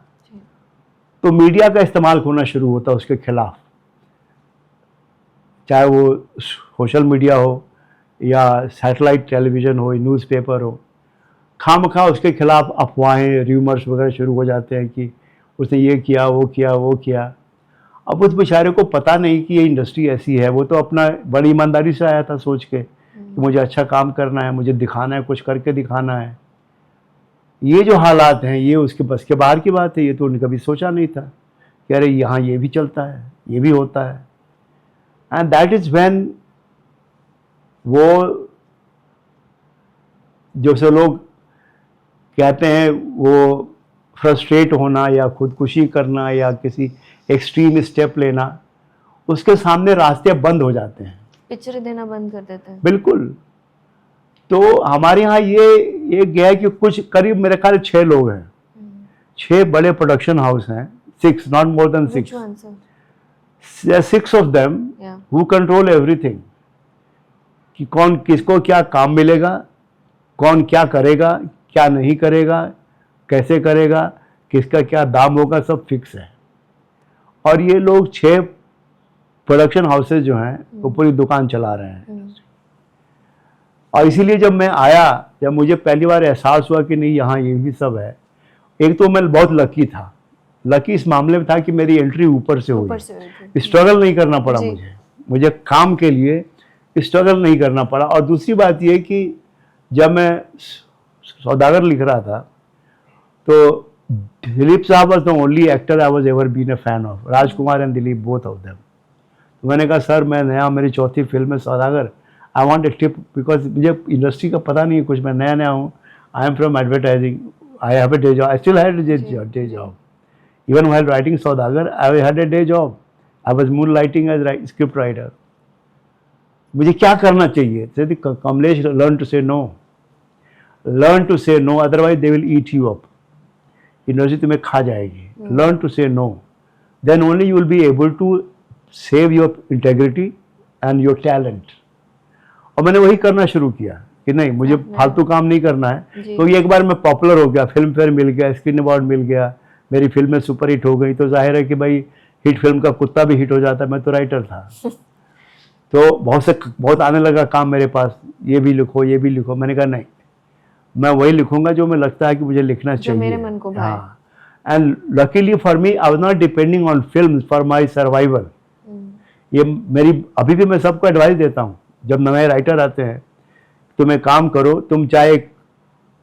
तो मीडिया का इस्तेमाल होना शुरू होता है उसके खिलाफ, चाहे वो सोशल मीडिया हो या सैटेलाइट टेलीविज़न हो, न्यूज़पेपर हो। खामखा उसके खिलाफ अफवाहें, र्यूमर्स वगैरह शुरू हो जाते हैं कि उसने ये किया, वो किया, वो किया। अब उस बेचारे को पता नहीं कि ये इंडस्ट्री ऐसी है। वो तो अपना बड़ी ईमानदारी से आया था, सोच के कि मुझे अच्छा काम करना है, मुझे दिखाना है, कुछ करके दिखाना है। ये जो हालात हैं, ये उसके बस के बाहर की बात है। ये तो उन्होंने कभी सोचा नहीं था कि अरे यहाँ ये भी चलता है, ये भी होता है। एंड दैट इज़ व्हेन वो जो से लोग कहते हैं वो फ्रस्ट्रेट होना या खुदकुशी करना या किसी एक्सट्रीम स्टेप लेना, उसके सामने रास्ते बंद हो जाते हैं, पिक्चर देना बंद कर देते हैं। बिल्कुल। तो हमारे यहाँ ये गया है कि कुछ करीब मेरे ख्याल 6 लोग हैं, 6 बड़े प्रोडक्शन हाउस हैं, 6 not more than 6, 6 of them who control everything, कि कौन किसको क्या काम मिलेगा, कौन क्या करेगा, क्या नहीं करेगा, कैसे करेगा, किसका क्या दाम होगा, सब फिक्स है। और ये लोग 6 प्रोडक्शन हाउसेज जो हैं वो पूरी दुकान चला रहे हैं। और इसीलिए जब मैं आया, जब मुझे पहली बार एहसास हुआ कि नहीं यहाँ ये भी सब है, एक तो मैं बहुत लकी था, लकी इस मामले में था कि मेरी एंट्री ऊपर से हुई, स्ट्रगल नहीं करना पड़ा मुझे काम के लिए स्ट्रगल नहीं करना पड़ा। और दूसरी बात ये कि जब मैं सौदागर लिख रहा था तो दिलीप साहब was the only actor I was ever been a fan of, Rajkumar and Dilip both of them. तो मैंने कहा सर मैं नया, मेरी चौथी फिल्म है Saudagar, I want a tip, because मुझे इंडस्ट्री का पता नहीं है कुछ, मैं नया हूँ, I am from advertising, I have a day job, I still had a day job, even while writing Saudagar I had a day job, I was moonlighting as script writer. मुझे क्या करना चाहिए? Kamlesh, learn to say no, learn to say no, otherwise they will eat you up, industry तुम्हें खा जाएगी। Learn to say no, then only you will be able to save your integrity and your talent. और मैंने वही करना शुरू किया कि नहीं, मुझे फालतू काम नहीं करना है, क्योंकि एक बार मैं पॉपुलर हो गया, फिल्म फेयर मिल गया, स्क्रीन अवार्ड मिल गया, मेरी फिल्में सुपर हिट हो गई, तो जाहिर है कि भाई हिट फिल्म का कुत्ता भी हिट हो जाता, मैं तो राइटर था। तो बहुत आने लगा काम मेरे पास, ये भी लिखो ये भी लिखो। मैंने कहा नहीं, मैं वही लिखूंगा जो मुझे लगता है कि मुझे लिखना चाहिए, मेरे मन को भाए। हाँ, and luckily for me I was not depending on film for my survival. ये मेरी, अभी भी मैं सबको एडवाइस देता हूँ, जब नए राइटर आते हैं, तुम एक काम करो, तुम चाहे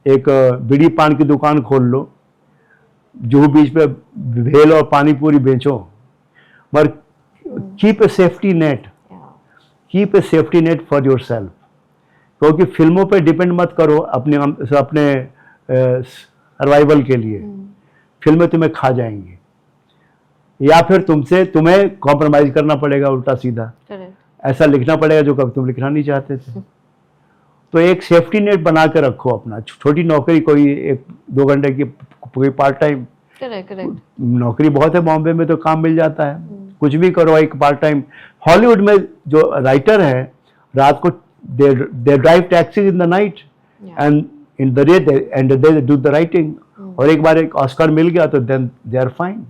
एक बीड़ी पान की दुकान खोल लो, जो बीच पे भेल और पानी पूरी बेचो, पर keep a safety net, keep a safety net for your self, क्योंकि फिल्मों पे डिपेंड मत करो अपने सर्वाइवल के लिए, फिल्में तुम्हें खा जाएंगी, या फिर तुम्हें कॉम्प्रोमाइज करना पड़ेगा, उल्टा सीधा ऐसा लिखना पड़ेगा जो कभी तुम लिखना नहीं चाहते थे। तो एक सेफ्टी नेट बना के रखो अपना, छोटी नौकरी, कोई 1-2 घंटे की कोई पार्ट टाइम नौकरी बहुत है, बॉम्बे में तो काम मिल जाता है, कुछ भी करो एक पार्ट टाइम। हॉलीवुड में जो राइटर है, रात को they drive taxi in the night and in the day they do the writing, और एक बार एक ऑस्कर मिल गया तो देन दे आर फाइन।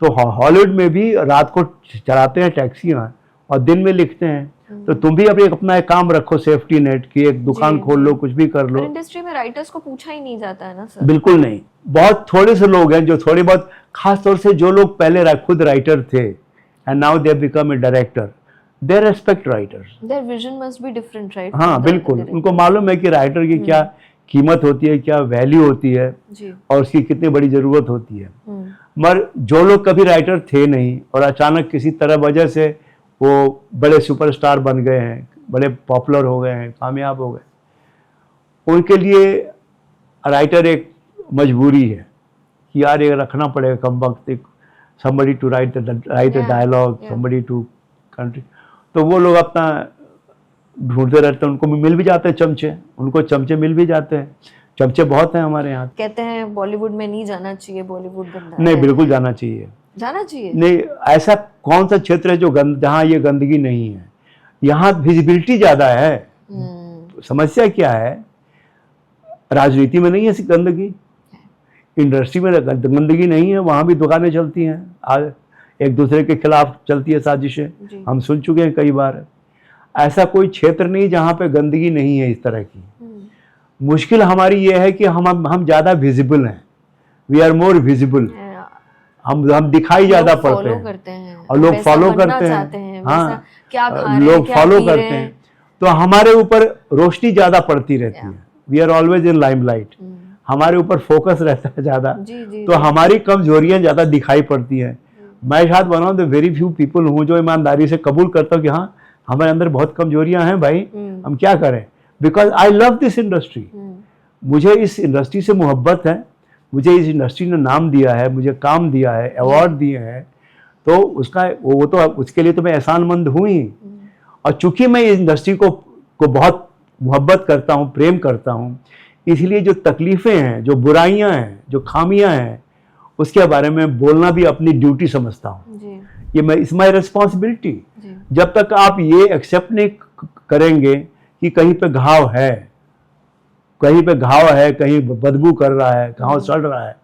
तो हॉलीवुड में भी रात को चलाते हैं टैक्सियाँ और दिन में लिखते हैं। तो तुम भी अपना एक काम रखो, सेफ्टी नेट की, एक दुकान खोल लो, कुछ भी कर लो। इंडस्ट्री में राइटर्स को पूछा ही नहीं जाता है ना सर? बिल्कुल नहीं, बहुत थोड़े से लोग हैं जो थोड़े बहुत, खास तौर से जो लोग पहले खुद राइटर थे and now they become a director, they respect writers, their vision must be different, right? हाँ बिल्कुल, उनको मालूम है कि राइटर की क्या कीमत होती है, क्या वैल्यू होती है और उसकी कितनी बड़ी जरूरत होती है। मगर जो लोग कभी राइटर थे नहीं और अचानक किसी तरह वजह से वो बड़े सुपरस्टार बन गए हैं, बड़े पॉपुलर हो गए हैं, कामयाब हो गए, उनके लिए राइटर एक मजबूरी है कि यार ये रखना पड़ेगा कम वक्त, एक somebody to write a dialogue, somebody to country। तो वो लोग अपना ढूंढते रहते हैं, उनको मिल भी जाते हैं चमचे, उनको चमचे मिल भी जाते हैं, चमचे बहुत हैं हमारे यहाँ। कहते हैं बॉलीवुड में नहीं जाना चाहिए, बॉलीवुड गंदा नहीं, बिल्कुल जाना चाहिए, जाना चाहिए। नहीं, ऐसा कौन सा क्षेत्र है जो जहाँ ये गंदगी नहीं है? यहाँ विजिबिलिटी ज्यादा है। समस्या क्या है? राजनीति में नहीं है गंदगी, इंडस्ट्री में गंदगी नहीं है, वहाँ भी दुकानें चलती हैं, एक दूसरे के खिलाफ चलती है साजिशें, हम सुन चुके हैं कई बार। ऐसा कोई क्षेत्र नहीं जहाँ पे गंदगी नहीं है इस तरह की। मुश्किल हमारी ये है कि हम ज़्यादा विजिबल हैं, वी आर मोर विजिबल, हम दिखाई ज़्यादा पड़ते हैं और लोग फॉलो करते हैं, हाँ लोग फॉलो करते हैं, तो हमारे ऊपर रोशनी ज़्यादा पड़ती रहती है, we are always in limelight, हमारे ऊपर फोकस रहता है ज़्यादा, तो हमारी कमजोरियां ज़्यादा दिखाई पड़ती हैं। मैं शायद one of the very few people हूँ जो ईमानदारी से कबूल करता हूँ कि हाँ हमारे अंदर बहुत कमजोरियां हैं भाई, हम क्या करें, because I love this industry, मुझे इस इंडस्ट्री से मोहब्बत है, मुझे इस इंडस्ट्री ने नाम दिया है, मुझे काम दिया है, अवार्ड दिए हैं, तो उसका वो तो उसके लिए तो मैं एहसानमंद हूँ ही। और चूंकि मैं इस इंडस्ट्री को बहुत मोहब्बत करता हूँ, प्रेम करता हूँ, इसलिए जो तकलीफ़ें हैं, जो बुराइयां हैं, जो खामियां हैं, उसके बारे में बोलना भी अपनी ड्यूटी समझता हूँ। ये मैं इट्स माई रिस्पॉन्सिबिलिटी। जब तक आप ये एक्सेप्ट नहीं करेंगे कि कहीं पे घाव है, कहीं पे घाव है, कहीं बदबू कर रहा है, घाव सड़ रहा है,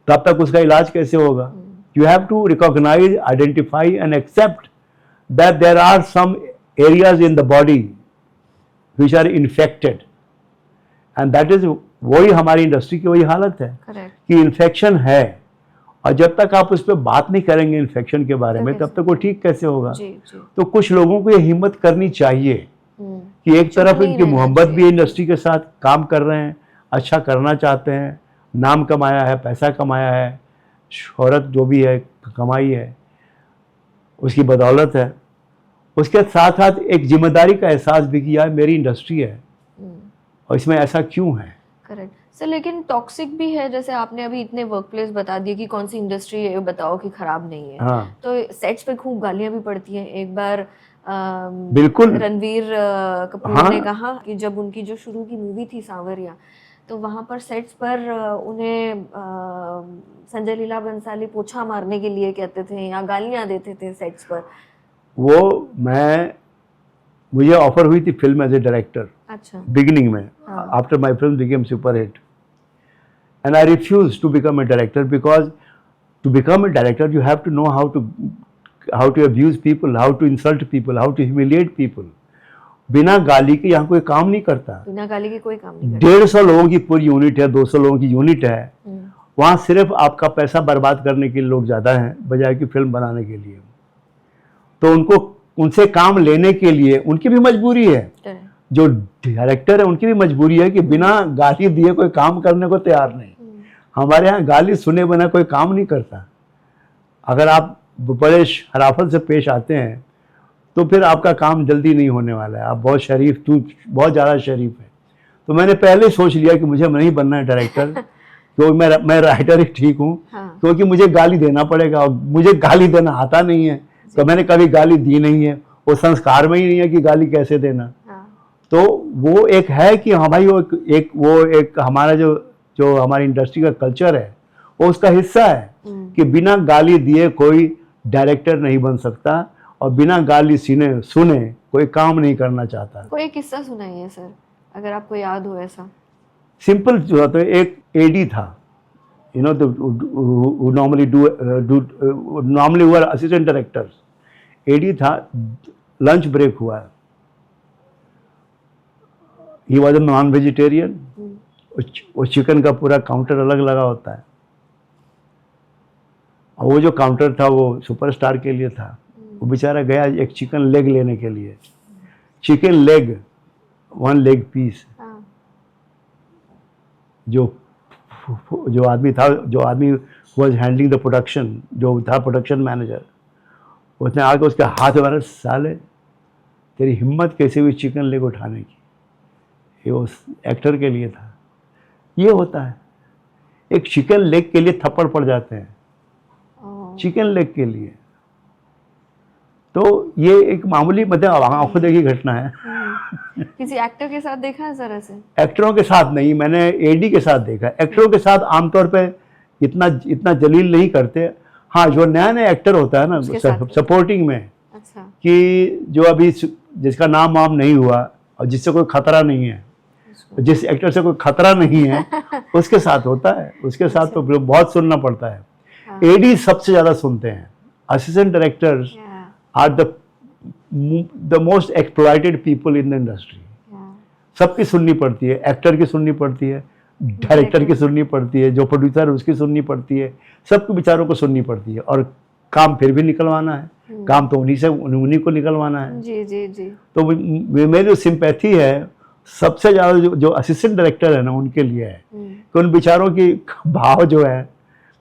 तब तक उसका इलाज कैसे होगा? You have to recognise, identify and accept that there are some areas in the body which are infected, and that is, वही हमारी इंडस्ट्री की वही हालत है कि इन्फेक्शन है, और जब तक आप उस पर बात नहीं करेंगे इन्फेक्शन के बारे में, तब तक वो ठीक कैसे होगा? तो कुछ लोगों को ये हिम्मत करनी चाहिए कि एक तरफ इनकी मोहब्बत भी इंडस्ट्री के साथ काम कर रहे हैं, अच्छा करना चाहते हैं, नाम कमाया है, पैसा कमाया है, शोहरत जो भी है कमाई है, उसकी बदौलत है, उसके साथ साथ एक जिम्मेदारी का एहसास भी कि यार मेरी इंडस्ट्री है और इसमें ऐसा क्यों है। करेक्ट सर, लेकिन टॉक्सिक भी है, जैसे आपने अभी इतने वर्क प्लेस बता दिए कि कौन सी इंडस्ट्री है बताओ कि खराब नहीं है। हाँ। तो सेट्स पे खूब गालियां भी पड़ती हैं। एक बार बिल्कुल रणवीर कपूर हाँ। ने कहा कि जब उनकी जो शुरू की मूवी थी सांवरिया, तो वहाँ पर सेट्स पर उन्हें संजय लीला बंसाली पोछा मारने के लिए कहते थे या गालियां देते थे सेट्स पर। वो मुझे ऑफर हुई थी फिल्म एज ए डायरेक्टर। अच्छा। बिगिनिंग में, after my film became super hit, and I refuse to become a director, because to become a director you have to know how to abuse people, how to insult people, how to humiliate people. बिना गाली के यहाँ कोई काम नहीं करता। बिना गाली के कोई काम नहीं करता। 150 लोगों की पूरी यूनिट है, 200 लोगों की यूनिट है, वहाँ सिर्फ आपका पैसा बर्बाद करने के लिए लोग ज़्यादा हैं बजाय कि फिल्म बनाने के लिए। तो उनसे काम लेने के लिए उनकी भी मजबूरी है, जो डायरेक्टर है उनकी भी मजबूरी है कि बिना गाली दिए कोई काम करने को तैयार नहीं। हमारे यहाँ गाली सुने बिना कोई काम नहीं करता। अगर आप बड़े शराफत से पेश आते हैं तो फिर आपका काम जल्दी नहीं होने वाला है। आप बहुत शरीफ, तू बहुत ज़्यादा शरीफ है। तो मैंने पहले सोच लिया कि मुझे नहीं बनना है डायरेक्टर, क्योंकि मैं राइटर ही ठीक हूँ। हाँ। क्योंकि मुझे गाली देना पड़ेगा और मुझे गाली देना आता नहीं है, तो मैंने कभी गाली दी नहीं है, वो संस्कार में ही नहीं है कि गाली कैसे देना। हाँ। तो वो एक है कि हाँ भाई, वो एक हमारा जो हमारी इंडस्ट्री का कल्चर है वो उसका हिस्सा है कि बिना गाली दिए कोई डायरेक्टर नहीं बन सकता, और बिना गाली सुने कोई काम नहीं करना चाहता। कोई एक किस्सा सुनाइए सर, अगर आपको याद हो ऐसा। सिंपल जो तो एक एडी था, यू नो, नॉर्मली हुआ असिस्टेंट डायरेक्टर्स। एडी था, लंच ब्रेक हुआ, ही वॉज ए नॉन वेजिटेरियन, वो चिकन का पूरा काउंटर अलग लगा होता है, और वो जो काउंटर था वो सुपरस्टार के लिए था। वो बेचारा गया एक चिकन लेग लेने के लिए, चिकन लेग 1 लेग पीस। जो आदमी वाज हैंडलिंग द प्रोडक्शन, जो था प्रोडक्शन मैनेजर, उसने आके उसके हाथ में मारा, साले तेरी हिम्मत कैसे हुई चिकन लेग उठाने की? ये उस एक्टर के लिए था। ये होता है, एक चिकन लेग के लिए थप्पड़ पड़ जाते हैं, चिकन लेग के लिए। तो ये एक मामूली मतलब आंखों देखी घटना है। किसी एक्टर के साथ देखा है सर ऐसे? एक्टरों के साथ नहीं, मैंने एडी के साथ देखा। एक्टरों के साथ आमतौर पे इतना जलील नहीं करते। हाँ, जो नया एक्टर होता है ना सपोर्टिंग में, अच्छा, कि जो अभी जिसका नाम वाम नहीं हुआ और जिससे कोई खतरा नहीं है, जिस एक्टर से कोई खतरा नहीं है उसके साथ होता है। उसके साथ तो बहुत सुनना पड़ता है। एडी सबसे ज़्यादा सुनते हैं। Assistant directors are the most exploited people in the industry. सबकी सुननी पड़ती है, एक्टर की सुननी पड़ती है, डायरेक्टर की सुननी पड़ती है, जो प्रोड्यूसर उसकी सुननी पड़ती है, सबके बेचारों को सुननी पड़ती है, और काम फिर भी निकलवाना है। काम तो उन्हीं को निकलवाना है। जी जी जी। तो मेरी जो सिंपैथी है सबसे ज़्यादा जो असिस्टेंट डायरेक्टर है ना उनके लिए है, कि उन बेचारों की भाव जो है,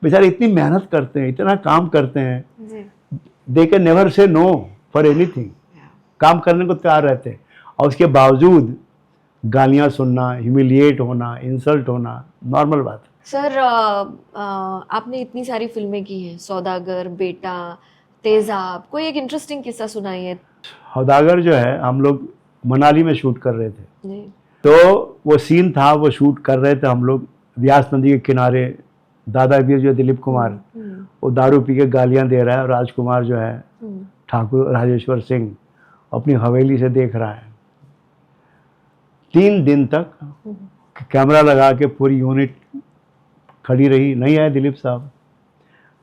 बेचारे इतनी मेहनत करते हैं, इतना काम करते हैं, they can never say no for anything. काम करने को तैयार रहते हैं, और उसके बावजूद गालियाँ सुनना, ह्यूमिलिएट होना, इंसल्ट होना, नॉर्मल बात है। सर आपने इतनी सारी फिल्में की हैं, सौदागर, बेटा, तेजाब, कोई एक इंटरेस्टिंग किस्सा सुनाइए। सौदागर जो है हम लोग मनाली में शूट कर रहे थे, जी। तो वो सीन था, वो शूट कर रहे थे हम लोग व्यास नदी के किनारे। दादावीर जो दिलीप कुमार, वो दारू पी के गालियाँ दे रहा है और राजकुमार जो है ठाकुर राजेश्वर सिंह अपनी हवेली से देख रहा है। 3 दिन तक कैमरा लगा के पूरी यूनिट खड़ी रही, नहीं आए दिलीप साहब।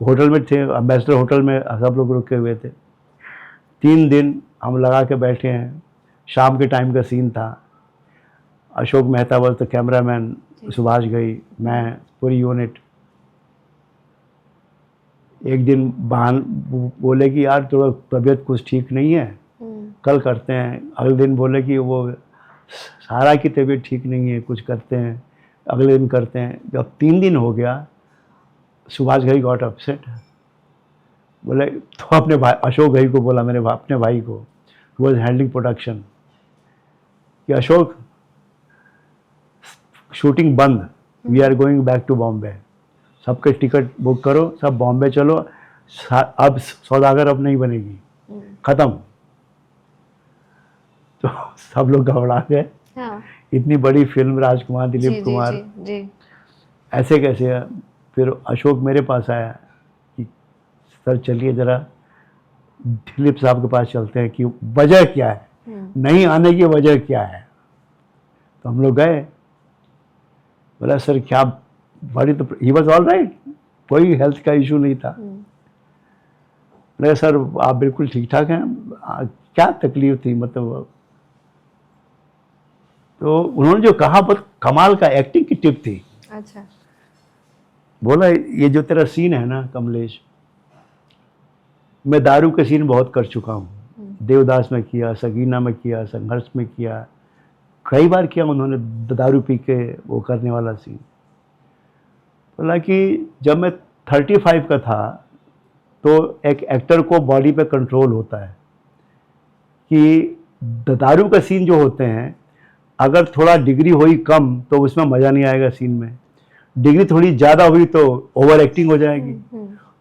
होटल में थे, अम्बेसडर होटल में सब लोग रुके हुए थे। 3 दिन हम लगा के बैठे हैं। शाम के टाइम का सीन था। Ashok Mehta was the cameraman, Subhash Ghai, मैं, पूरी यूनिट। एक दिन बहान बोले कि यार थोड़ा तबीयत कुछ ठीक नहीं है, कल करते हैं। अगले दिन बोले कि वो सारा की तबीयत ठीक नहीं है, कुछ करते हैं, अगले दिन करते हैं। जब 3 दिन हो गया, सुभाष घई गॉट अपसेट। बोले तो अपने भाई अशोक घई को बोला, मेरे अपने भाई को, ही वॉज हैंडलिंग प्रोडक्शन, कि अशोक शूटिंग बंद, we are going back to Bombay, सबके टिकट बुक करो, सब बॉम्बे चलो, अब सौदागर अब नहीं बनेगी, ख़त्म। तो सब लोग घबरा गए। हाँ। इतनी बड़ी फिल्म, राजकुमार, दिलीप कुमार, जी। ऐसे कैसे है? फिर अशोक मेरे पास आया कि सर चलिए ज़रा दिलीप साहब के पास चलते हैं कि वजह क्या है, नहीं आने की वजह क्या है। तो हम लोग गए। बोला सर क्या बड़ी, तो ही वॉज ऑल राइट, कोई हेल्थ का इशू नहीं था। बोले सर आप बिल्कुल ठीक ठाक हैं, क्या तकलीफ थी मतलब? तो उन्होंने जो कहा बहुत कमाल का, एक्टिंग की टिप थी। अच्छा। बोला ये जो तेरा सीन है ना कमलेश, मैं दारू के सीन बहुत कर चुका हूँ, देवदास में किया, सगीना में किया, संघर्ष में किया, कई बार किया उन्होंने दारू पी के वो करने वाला सीन। बोला कि जब मैं 35 का था तो एक एक्टर को बॉडी पे कंट्रोल होता है कि दारू का सीन जो होते हैं, अगर थोड़ा डिग्री हुई कम तो उसमें मज़ा नहीं आएगा सीन में, डिग्री थोड़ी ज़्यादा हुई तो ओवर एक्टिंग हो जाएगी।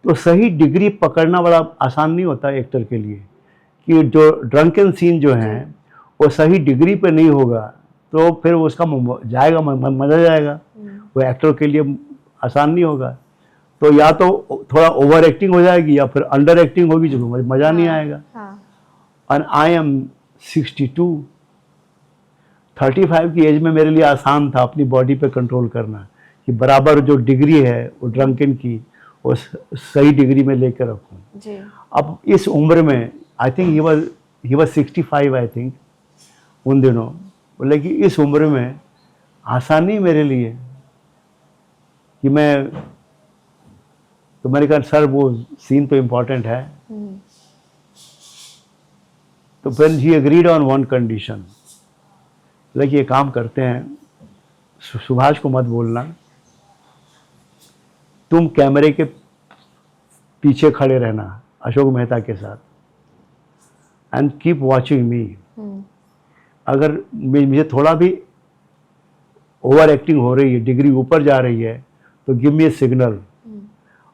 तो सही डिग्री पकड़ना बड़ा आसान नहीं होता एक्टर के लिए, कि जो ड्रंकन सीन जो हैं वो सही डिग्री पे नहीं होगा तो फिर उसका जाएगा मज़ा जाएगा, वो एक्टर के लिए आसान नहीं होगा। तो या तो थोड़ा ओवर एक्टिंग हो जाएगी या फिर अंडर एक्टिंग होगी, जो मज़ा नहीं आएगा। और आई एम 62, 35 की एज में मेरे लिए आसान था अपनी बॉडी पे कंट्रोल करना, कि बराबर जो डिग्री है वो ड्रंकन की वो सही डिग्री में लेकर रखूं। अब इस उम्र में I think he was 65 I think उन दिनों। बोले कि इस उम्र में आसानी मेरे लिए कि मैं, तो मैंने कहा सर वो सीन तो इम्पोर्टेंट है। तो फिर ही एग्रीड ऑन वन कंडीशन, बोले ये काम करते हैं, सुभाष को मत बोलना, तुम कैमरे के पीछे खड़े रहना अशोक मेहता के साथ, एंड कीप वॉचिंग मी। अगर मुझे थोड़ा भी ओवर एक्टिंग हो रही है, डिग्री ऊपर जा रही है, तो गिव मी ए सिग्नल,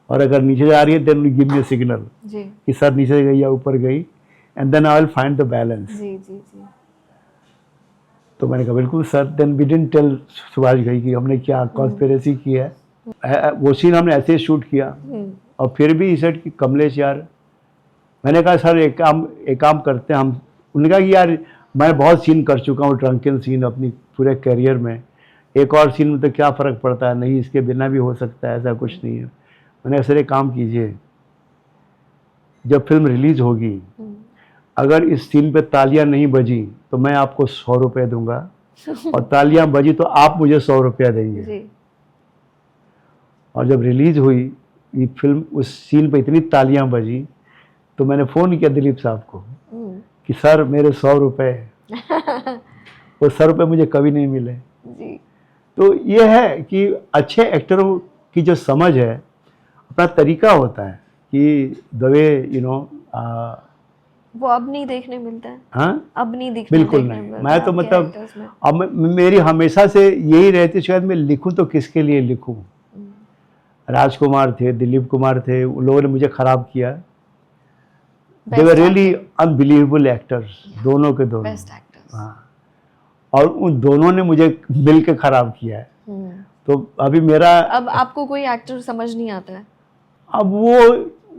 और अगर नीचे जा रही है then give me a signal कि सर नीचे गई या ऊपर गई, and then I will find the balance. तो मैंने कहा बिल्कुल sir. Then we didn't tell Subhash Ghai कि हमने क्या कॉन्स्पिरेसी की है। वो सीन हमने ऐसे ही शूट किया। और फिर भी सेट कि कमलेश यार, मैंने कहा सर एक काम करते हैं हम। उन्होंने कहा कि यार मैं बहुत सीन कर चुका हूँ, ड्रंकन सीन अपनी पूरे करियर में, एक और सीन में तो क्या फ़र्क पड़ता है, नहीं इसके बिना भी हो सकता है, ऐसा कुछ नहीं है। मैंने कहा सर एक काम कीजिए, जब फिल्म रिलीज़ होगी अगर इस सीन पे तालियां नहीं बजी तो मैं आपको 100 रुपये दूंगा, और तालियां बजी तो आप मुझे 100 रुपया देंगे। और जब रिलीज़ हुई ये फिल्म, उस सीन पे इतनी तालियां बजी तो मैंने फ़ोन किया दिलीप साहब को कि सर मेरे 100 रुपये, वो 100 रुपये मुझे कभी नहीं मिले। तो ये है कि अच्छे एक्टरों की जो समझ है, अपना तरीका होता है कि द वे वो अब नहीं देखने मिलता है, हाँ अब नहीं दिखने बिल्कुल देखने नहीं। मिलता मैं तो आपके मतलब actors में। अब मेरी हमेशा से यही रहती, शायद मैं लिखूं तो किसके लिए लिखूं। राजकुमार थे, दिलीप कुमार थे, उन लोगों ने मुझे ख़राब किया। दे वर Best really acting, unbelievable actors, दोनों के दोनों। best actors। हाँ, और उन दोनों ने मुझे मिल के ख़राब किया है। हम्म। तो अभी मेरा, अब आपको कोई एक्टर समझ नहीं आता है? अब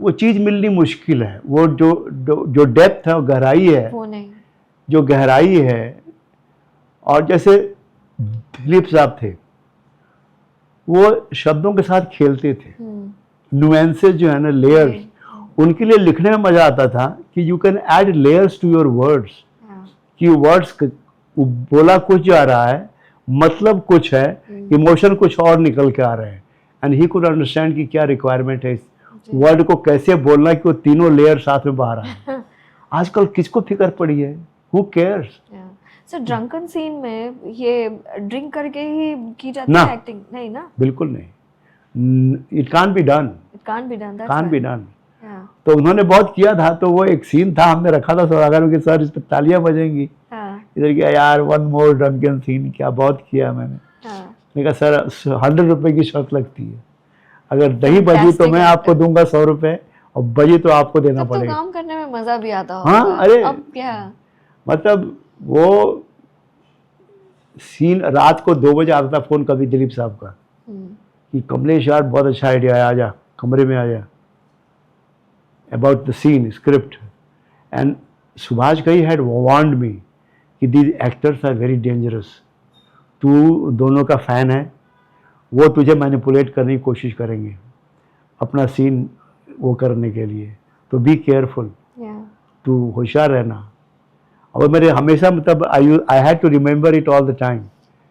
वो चीज़ मिलनी मुश्किल है। वो जो डेप्थ है, गहराई है, वो नहीं। जो गहराई है। और जैसे दिलीप साहब थे, वो शब्दों के साथ खेलते थे, नुएंसेस जो है ना, लेयर्स, उनके लिए लिखने में मजा आता था कि you can add layers to your words, कि वर्ड्स बोला कुछ जा रहा है, मतलब कुछ है, इमोशन कुछ और निकल के आ रहे हैं, एंड ही कुड अंडरस्टैंड कि क्या रिक्वायरमेंट है इस वर्ड को कैसे बोलना कि वो तीनों लेयर साथ में बाहर आए। आजकल किसको फिक्र पड़ी है? Who cares? Sir drunken scene में ये ड्रिंक करके ही की जाती ना, है एक्टिंग? नहीं ना, बिल्कुल नहीं। It can't be done, it can't be done, that's can't be why. Done. तो उन्होंने बहुत किया था। तो वो एक सीन था, हमने रखा था सौदागर में कि सर इस पे तालियां बजेंगी। इधर क्या यार, वन मोर ड्रंकन सीन, क्या बहुत किया मैंने। मैंने कहा सर 100 रुपए की शर्त लगती है, अगर नहीं बजी तो मैं आपको दूंगा 100 रुपए, और बजी तो आपको देना तब तो पड़ेगा। काम करने में मजा भी आता होगा। हाँ, अरे अब क्या, मतलब वो सीन रात को 2 बजे आता था फोन कभी दिलीप साहब का कि कमलेश यार बहुत अच्छा आइडिया है, आजा कमरे में आजा, about the scene script. And Subhash Ghai had warned me कि these actors are very dangerous, तू दोनों का फैन है, वो तुझे मैनिपुलेट करने की कोशिश करेंगे अपना सीन वो करने के लिए, तो बी केयरफुल, तू होशियार रहना। और मेरे हमेशा मतलब I had to remember it all the time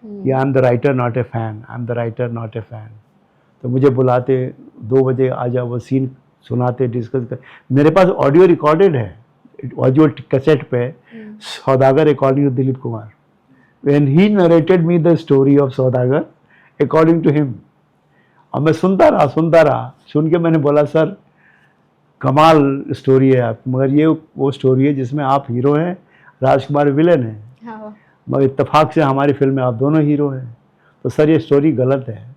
कि I am the writer not a fan, I am the writer not a fan. तो मुझे बुलाते 2 बजे आ जाओ, वो सीन सुनाते, डिस्कस कर। मेरे पास ऑडियो रिकॉर्डेड है, ऑडियो कैसेट पे, Saudagar according to Dilip Kumar, when he narrated me the story of Saudagar according to him. और मैं सुनता रहा, सुन के मैंने बोला सर कमाल स्टोरी है आपकी, मगर ये वो स्टोरी है जिसमें आप हीरो हैं, राजकुमार विलेन है, मगर इत्तेफाक से हमारी फिल्म में आप दोनों हीरो हैं, तो सर ये स्टोरी गलत है।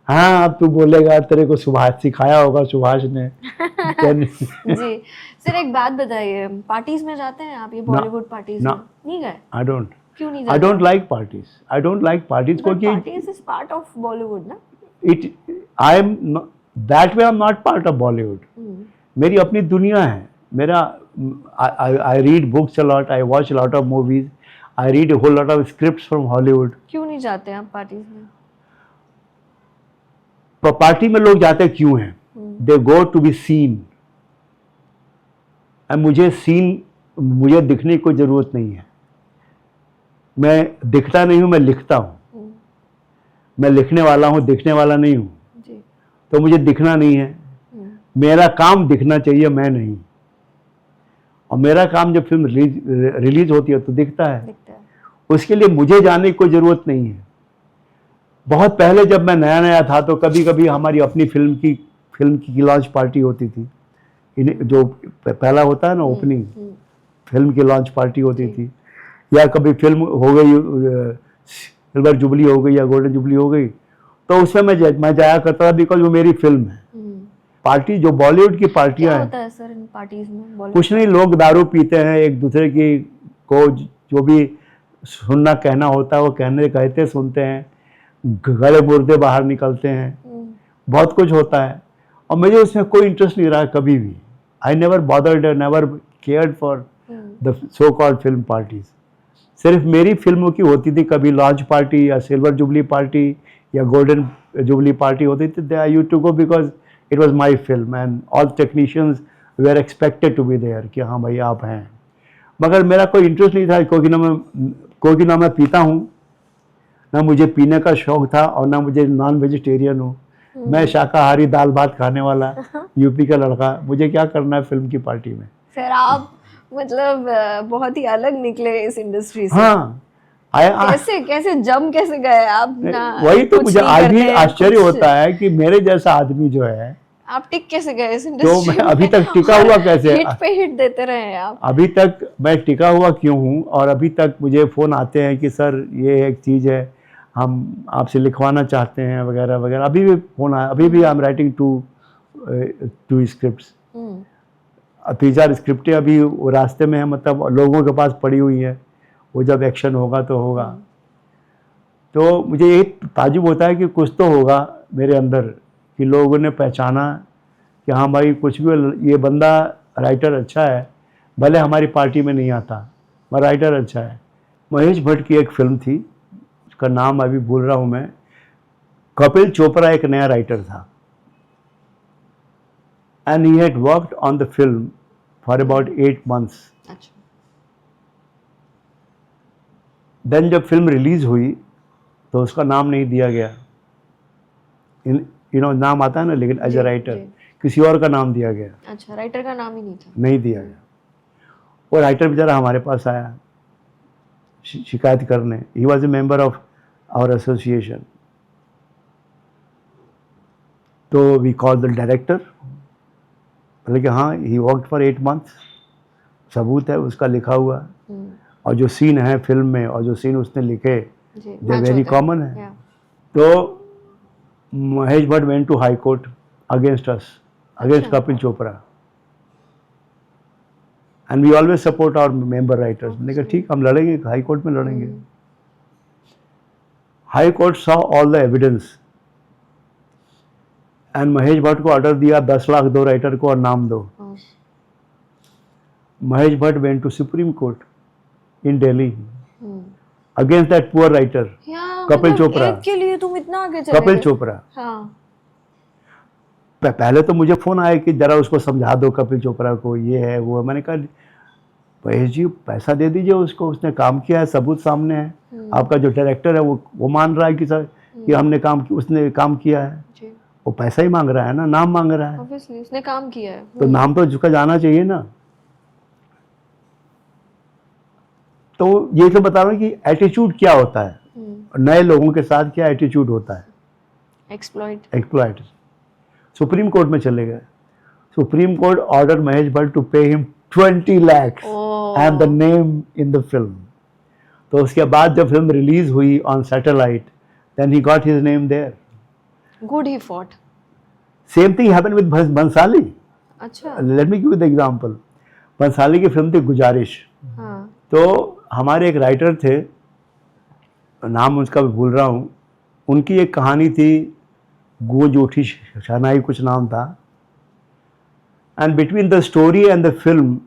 हाँ, अब तू बोलेगा तेरे को सुभाष सिखाया होगा, सुभाष ने। जी सर, एक बात बताइए, पार्टीज में जाते हैं आप, ये बॉलीवुड पार्टीज में नहीं गए? आई डोंट, क्यों नहीं आई जाते? Don't like parties, I don't like parties, क्योंकि parties is part of Bollywood ना। It, I am that way, I am not part of Bollywood. मेरी अपनी दुनिया है, मेरा I read books a lot, I watch a lot of movies, I read a whole lot of scripts from Hollywood. क्यों नहीं जाते आप पार्टीज में? पार्टी में लोग जाते क्यों हैं? दे गो टू बी सीन, मुझे दिखने की कोई जरूरत नहीं है। मैं दिखता नहीं हूं, मैं लिखता हूं। मैं लिखने वाला हूं, दिखने वाला नहीं हूं। तो मुझे दिखना नहीं है, मेरा काम दिखना चाहिए, मैं नहीं। और मेरा काम जब फिल्म रिलीज होती है तो दिखता है, उसके लिए मुझे जाने की कोई जरूरत नहीं है। बहुत पहले जब मैं नया था तो कभी कभी हमारी अपनी फिल्म की लॉन्च पार्टी होती थी, जो पहला होता है ना ओपनिंग, फिल्म की लॉन्च पार्टी होती थी, या कभी फिल्म हो गई, सिल्वर जुबली हो गई या गोल्डन जुबली हो गई, तो उसमें मैं जाया करता था, बिकॉज वो मेरी फिल्म है। पार्टी जो बॉलीवुड की पार्टियां हैं, होता है सर इन पार्टीज में? कुछ नहीं, लोग दारू पीते हैं, एक दूसरे की को जो भी सुनना कहना होता है वो कहते सुनते हैं, गले मुर्दे बाहर निकलते हैं, बहुत कुछ होता है। और मुझे उसमें कोई इंटरेस्ट नहीं रहा कभी भी। I never bothered, never cared for the so called film parties. सिर्फ मेरी फिल्मों की होती थी, कभी लॉन्च पार्टी या सिल्वर जुबली पार्टी या गोल्डन जुबली पार्टी होती थी। I used to go because it was my film and all technicians were expected to be there कि हाँ भाई आप हैं। मगर मेरा कोई इंटरेस्ट नहीं था, क्योंकि ना मैं पीता हूँ, ना मुझे पीने का शौक था, और ना मुझे नॉन वेजिटेरियन हूँ। मैं शाकाहारी दाल भात खाने वाला यूपी का लड़का, मुझे क्या करना है फिल्म की पार्टी में। फिर आप मतलब बहुत ही अलग निकले इस इंडस्ट्री से। हाँ, कैसे जम गए आप ना? वही तो मुझे आज भी आश्चर्य होता है कि मेरे जैसा आदमी जो है, आप टिक कैसे गए इस तो इंडस्ट्री मैं अभी तक टिका हुआ कैसे? हिट पे हिट देते रहे हैं आप। अभी तक मैं टिका हुआ क्यों हूँ, और अभी तक मुझे फ़ोन आते हैं कि सर ये एक चीज़ है, हम आपसे लिखवाना चाहते हैं वगैरह वगैरह। अभी भी फ़ोन आया, अभी भी I am writing two scripts, 3-4 स्क्रिप्टें अभी वो रास्ते में है, मतलब लोगों के पास पड़ी हुई है, वो जब एक्शन होगा तो होगा। तो मुझे यही ताजुब होता है कि कुछ तो होगा मेरे अंदर, कि लोगों ने पहचाना कि हाँ भाई कुछ भी, ये बंदा राइटर अच्छा है, भले हमारी पार्टी में नहीं आता, पर राइटर अच्छा है। महेश भट्ट की एक फिल्म थी, उसका नाम अभी भूल रहा हूँ मैं, कपिल चोपड़ा एक नया राइटर था, and he had worked on the film for about 8 months। अच्छा। देन जब फिल्म रिलीज हुई तो उसका नाम नहीं दिया गया, नाम आता है ना, लेकिन एज जी, ए राइटर जी। किसी और का नाम दिया गया, अच्छा, राइटर का नाम ही नहीं था। नहीं दिया गया। वो राइटर बेचारा हमारे पास आया शिकायत करने, he was a member of our association. तो वी कॉल द डायरेक्टर, बोले कि हाँ ही वर्कड फॉर 8 months, सबूत है उसका लिखा हुआ, और जो सीन है फिल्म में और जो सीन उसने लिखे दे वेरी कॉमन है। तो Mahesh Bhatt went to high court against us, against Kapil Chopra, and we always support our member writers. मैंने कहा ठीक, हम लड़ेंगे, हाई कोर्ट में लड़ेंगे। High court saw all the evidence, and Mahesh Bhatt को ऑर्डर दिया 10 लाख दो राइटर को और नाम दो। Mahesh Bhatt went to supreme court in Delhi against that poor writer Kapil Chopra. एक के लिए तुम इतना आगे चले कपिल गए। चोपड़ा। हाँ। पहले तो मुझे फोन आया कि जरा उसको समझा दो कपिल चोपड़ा को, ये है वो है। मैंने कहा महेश जी पैसा दे दीजिए उसको, उसने काम किया है, सबूत सामने है, आपका जो डायरेक्टर है वो मान रहा है कि सर कि हमने काम किया, उसने काम किया है जी। वो पैसा ही मांग रहा है ना, नाम मांग रहा है, ऑब्वियसली उसने काम किया है, तो नाम तो उसका जाना चाहिए ना। तो ये तो बता रहा हूँ कि एटीट्यूड क्या होता है, नए लोगों के साथ क्या एटीट्यूड होता है। एक्सप्लॉइट। सुप्रीम कोर्ट में चले गए, supreme court order Mahesh Bhatt to pay him 20 lakhs and the name in the film. तो उसके बाद जब फिल्म रिलीज हुई on satellite, then he got his name there. Good he fought. Same thing happened with Bhansali. अच्छा। Let me give you the example. Bhansali की फिल्म थी गुजारिश। हाँ। तो हमारे एक राइटर थे, नाम उसका भी भूल रहा हूँ, उनकी एक कहानी थी गूंज उठी शहनाई, कुछ नाम था। And between the story and the film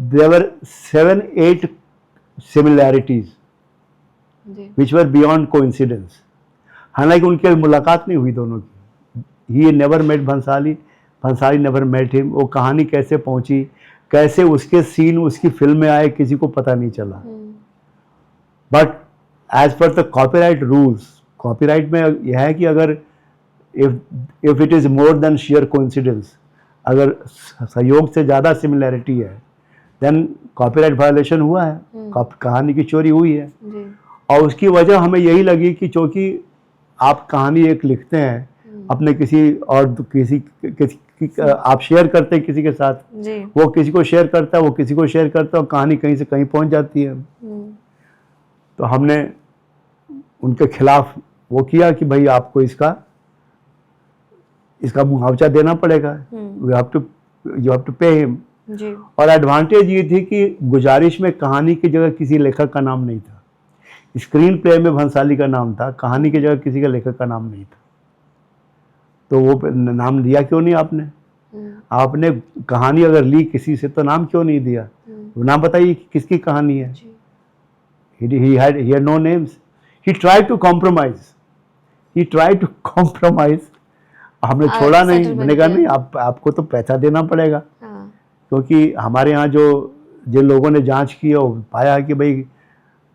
there were 7-8 similarities which were beyond coincidence. हालांकि उनकी मुलाकात नहीं हुई दोनों की। He never met Bhansali, Bhansali never met him. वो कहानी कैसे पहुंची, कैसे उसके सीन उसकी फिल्म में आए, किसी को पता नहीं चला। But as per the copyright rules, copyright में यह है कि अगर if it is more than sheer coincidence, अगर सहयोग से ज़्यादा सिमिलैरिटी है, देन कॉपीराइट वायलेशन हुआ है, कहानी की चोरी हुई है जी। और उसकी वजह हमें यही लगी कि चूँकि आप कहानी एक लिखते हैं अपने किसी और किसी आप शेयर करते हैं किसी के साथ जी। वो किसी को शेयर करता है, वो किसी को शेयर करता है, और कहानी कहीं से कहीं पहुंच जाती है। तो हमने उनके खिलाफ वो किया कि भाई आपको इसका मुआवजा देना पड़ेगा, you have to pay him. और एडवांटेज ये थी कि गुजारिश में कहानी की जगह किसी लेखक का नाम नहीं था, स्क्रीन प्ले में भंसाली का नाम था, कहानी की जगह किसी का लेखक का नाम नहीं था। तो वो नाम दिया क्यों नहीं आपने? आपने कहानी अगर ली किसी से तो नाम क्यों नहीं दिया? नाम बताइए किसकी कहानी है। he had no names. He tried to compromise. हमने छोड़ा नहीं, मैंने कहा नहीं, आपको तो पैसा देना पड़ेगा। क्योंकि हमारे यहाँ जिन लोगों ने जांच की और पाया कि भाई,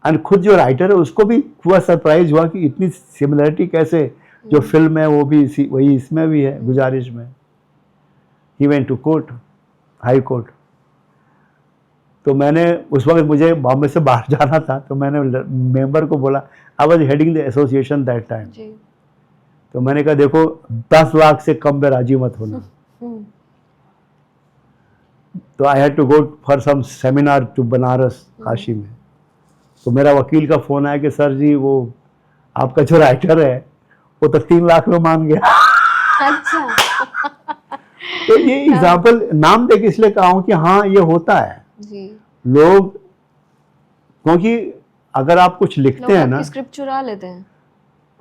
एंड खुद जो राइटर है उसको भी हुआ सरप्राइज हुआ कि इतनी सिमिलरिटी कैसे, जो फिल्म है वो भी वही इसमें भी है गुजारिश में। He went to court, high court. तो मैंने उस वक्त मुझे बॉम्बे से बाहर जाना था, तो मैंने मेंबर को बोला, I was heading the association that time, तो मैंने कहा देखो 10 लाख से कम में राजी मत होना। हम्म, तो I had to go for some seminar to Banaras, Kashi में। तो मेरा वकील का फ़ोन आया कि सर जी वो आपका जो राइटर है वो तो 3 लाख में मान गया। अच्छा। तो ये एग्जाम्पल नाम देके इसलिए कहा हूँ कि हाँ ये होता है। जी, लोग, क्योंकि अगर आप कुछ लिखते लोग हैं ना, आपकी स्क्रिप्ट चुरा लेते हैं।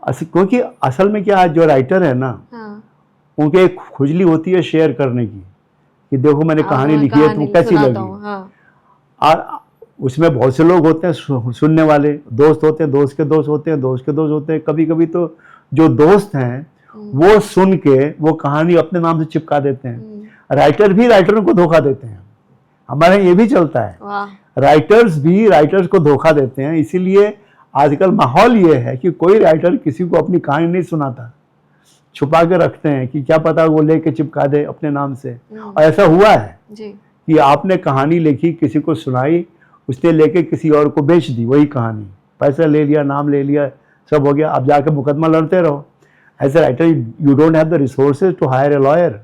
क्योंकि असल में क्या है, जो राइटर है ना हाँ, उनके एक खुजली होती है शेयर करने की कि देखो मैंने आप कहानी हमें लिखी है तुमको कहानी कैसी सुनाता लगी। हूँ। हाँ, और उसमें बहुत से लोग होते हैं सुनने वाले, दोस्त होते हैं, दोस्त के दोस्त होते हैं, दोस्त के दोस्त होते हैं। कभी कभी तो जो दोस्त हैं वो सुन के वो कहानी अपने नाम से चिपका देते हैं। राइटर भी राइटरों को धोखा देते हैं, हमारे यहाँ ये भी चलता है। वाह, राइटर्स भी राइटर्स को धोखा देते हैं। इसीलिए आजकल माहौल ये है कि कोई राइटर किसी को अपनी कहानी नहीं सुनाता, छुपा के रखते हैं कि क्या पता वो लेके चिपका दे अपने नाम से। और ऐसा हुआ है जी, कि आपने कहानी लिखी, किसी को सुनाई, उसने लेके किसी और को बेच दी वही कहानी, पैसा ले लिया, नाम ले लिया, सब हो गया। अब जाके मुकदमा लड़ते रहो। As a writer you don't have the resources to hire a lawyer.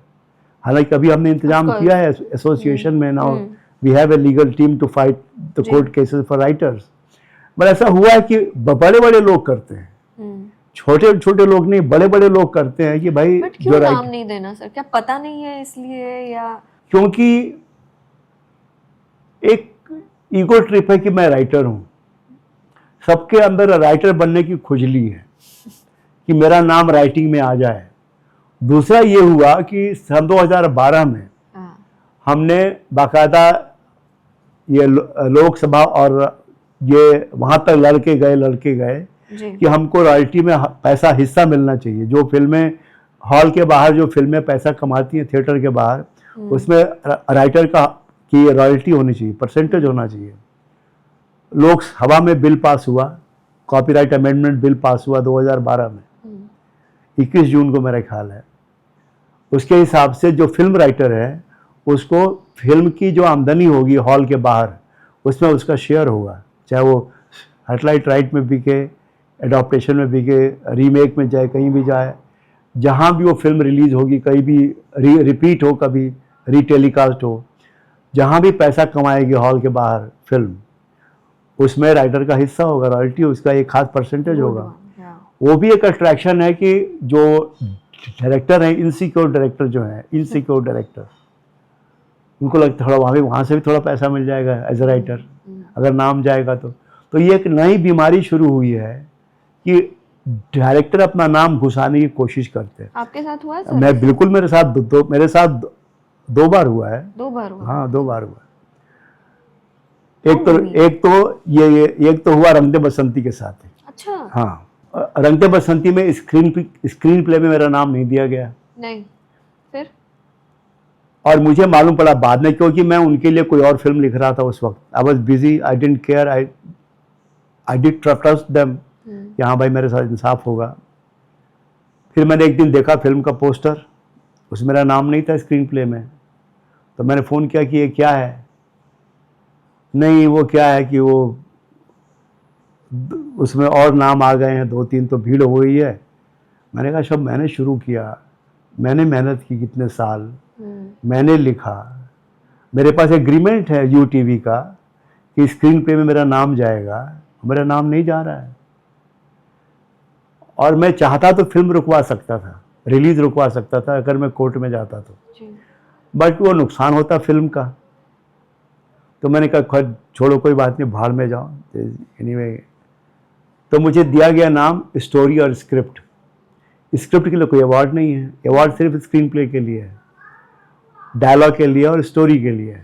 हालांकि अभी हमने इंतजाम किया है एसोसिएशन में, now we have a legal team to fight the court cases for writers. But ऐसा हुआ है कि बड़े बड़े लोग करते हैं, छोटे छोटे लोग नहीं, बड़े बड़े लोग करते हैं कि भाई बट क्यों नाम नहीं देना सर? क्या पता नहीं है इसलिए, या क्योंकि एक ईगो ट्रिप है कि मैं राइटर हूं। सबके अंदर राइटर बनने की खुजली है कि मेरा नाम राइटिंग में आ जाए। दूसरा ये हुआ कि सन 2012 में हमने बाकायदा ये लोकसभा और ये वहां तक लड़के गए कि हमको रॉयल्टी में पैसा हिस्सा मिलना चाहिए। जो फिल्में हॉल के बाहर जो फिल्में पैसा कमाती हैं थिएटर के बाहर, उसमें राइटर का की रॉयल्टी होनी चाहिए, परसेंटेज होना चाहिए। लोकसभा में बिल पास हुआ, कॉपीराइट अमेंडमेंट बिल पास हुआ 2012 में, 21 जून को मेरा ख्याल है। उसके हिसाब से जो फिल्म राइटर है उसको फिल्म की जो आमदनी होगी हॉल के बाहर, उसमें उसका शेयर होगा, चाहे वो हेडलाइट राइट में बिके, एडॉप्टेशन में बिके, रीमेक में जाए, कहीं भी जाए, जहाँ भी वो फिल्म रिलीज होगी, कहीं भी रिपीट हो, कभी रीटेलीकास्ट हो, जहाँ भी पैसा कमाएगी हॉल के बाहर फिल्म, उसमें राइटर का हिस्सा होगा, रॉयल्टी उसका एक खास परसेंटेज होगा। वो भी एक अट्रैक्शन है कि जो डायरेक्टर हैं, इनसिक्योर डायरेक्टर जो हैं, इनसिक्योर डायरेक्टर, उनको लगता है थोड़ा वहाँ से भी थोड़ा पैसा मिल जाएगा एज ए राइटर, अगर नाम जाएगा तो ये एक नई बीमारी शुरू हुई है कि डायरेक्टर अपना नाम घुसाने की कोशिश करते हैं। आपके साथ हुआ सर? मैं बिल्कुल, मेरे साथ दो बार हुआ है। 2 बार हुआ? हाँ, 2 बार हुआ। एक तो हुआ रंग दे बसंती के साथ है। अच्छा। हाँ, रंग दे बसंती में स्क्रीन प्ले में मेरा नाम नहीं दिया गया। नहीं, फिर? और मुझे मालूम पड़ा बाद में, क्योंकि मैं उनके लिए कोई और फिल्म लिख रहा था उस वक्त। I was busy, I didn't care, I did trust them कि हाँ भाई मेरे साथ इंसाफ होगा। फिर मैंने एक दिन देखा फिल्म का पोस्टर, उसमें मेरा नाम नहीं था स्क्रीन प्ले में। तो मैंने फ़ोन किया कि ये क्या है? नहीं, वो क्या है कि वो उसमें और नाम आ गए हैं 2-3, तो भीड़ हो गई है। मैंने कहा सब मैंने शुरू किया, मैंने मेहनत की कितने साल, मैंने लिखा, मेरे पास एग्रीमेंट है UTV का कि स्क्रीन प्ले में मेरा नाम जाएगा, मेरा नाम नहीं जा रहा है। और मैं चाहता तो फिल्म रुकवा सकता था, रिलीज रुकवा सकता था अगर मैं कोर्ट में जाता तो, बट वो नुकसान होता फिल्म का। तो मैंने कहा छोड़ो, कोई बात नहीं, भाड़ में जाओ। एनीवे, तो मुझे दिया गया नाम स्टोरी और स्क्रिप्ट। स्क्रिप्ट के लिए कोई अवार्ड नहीं है, अवार्ड सिर्फ स्क्रीन प्ले के लिए है, डायलॉग के लिए और स्टोरी के लिए है।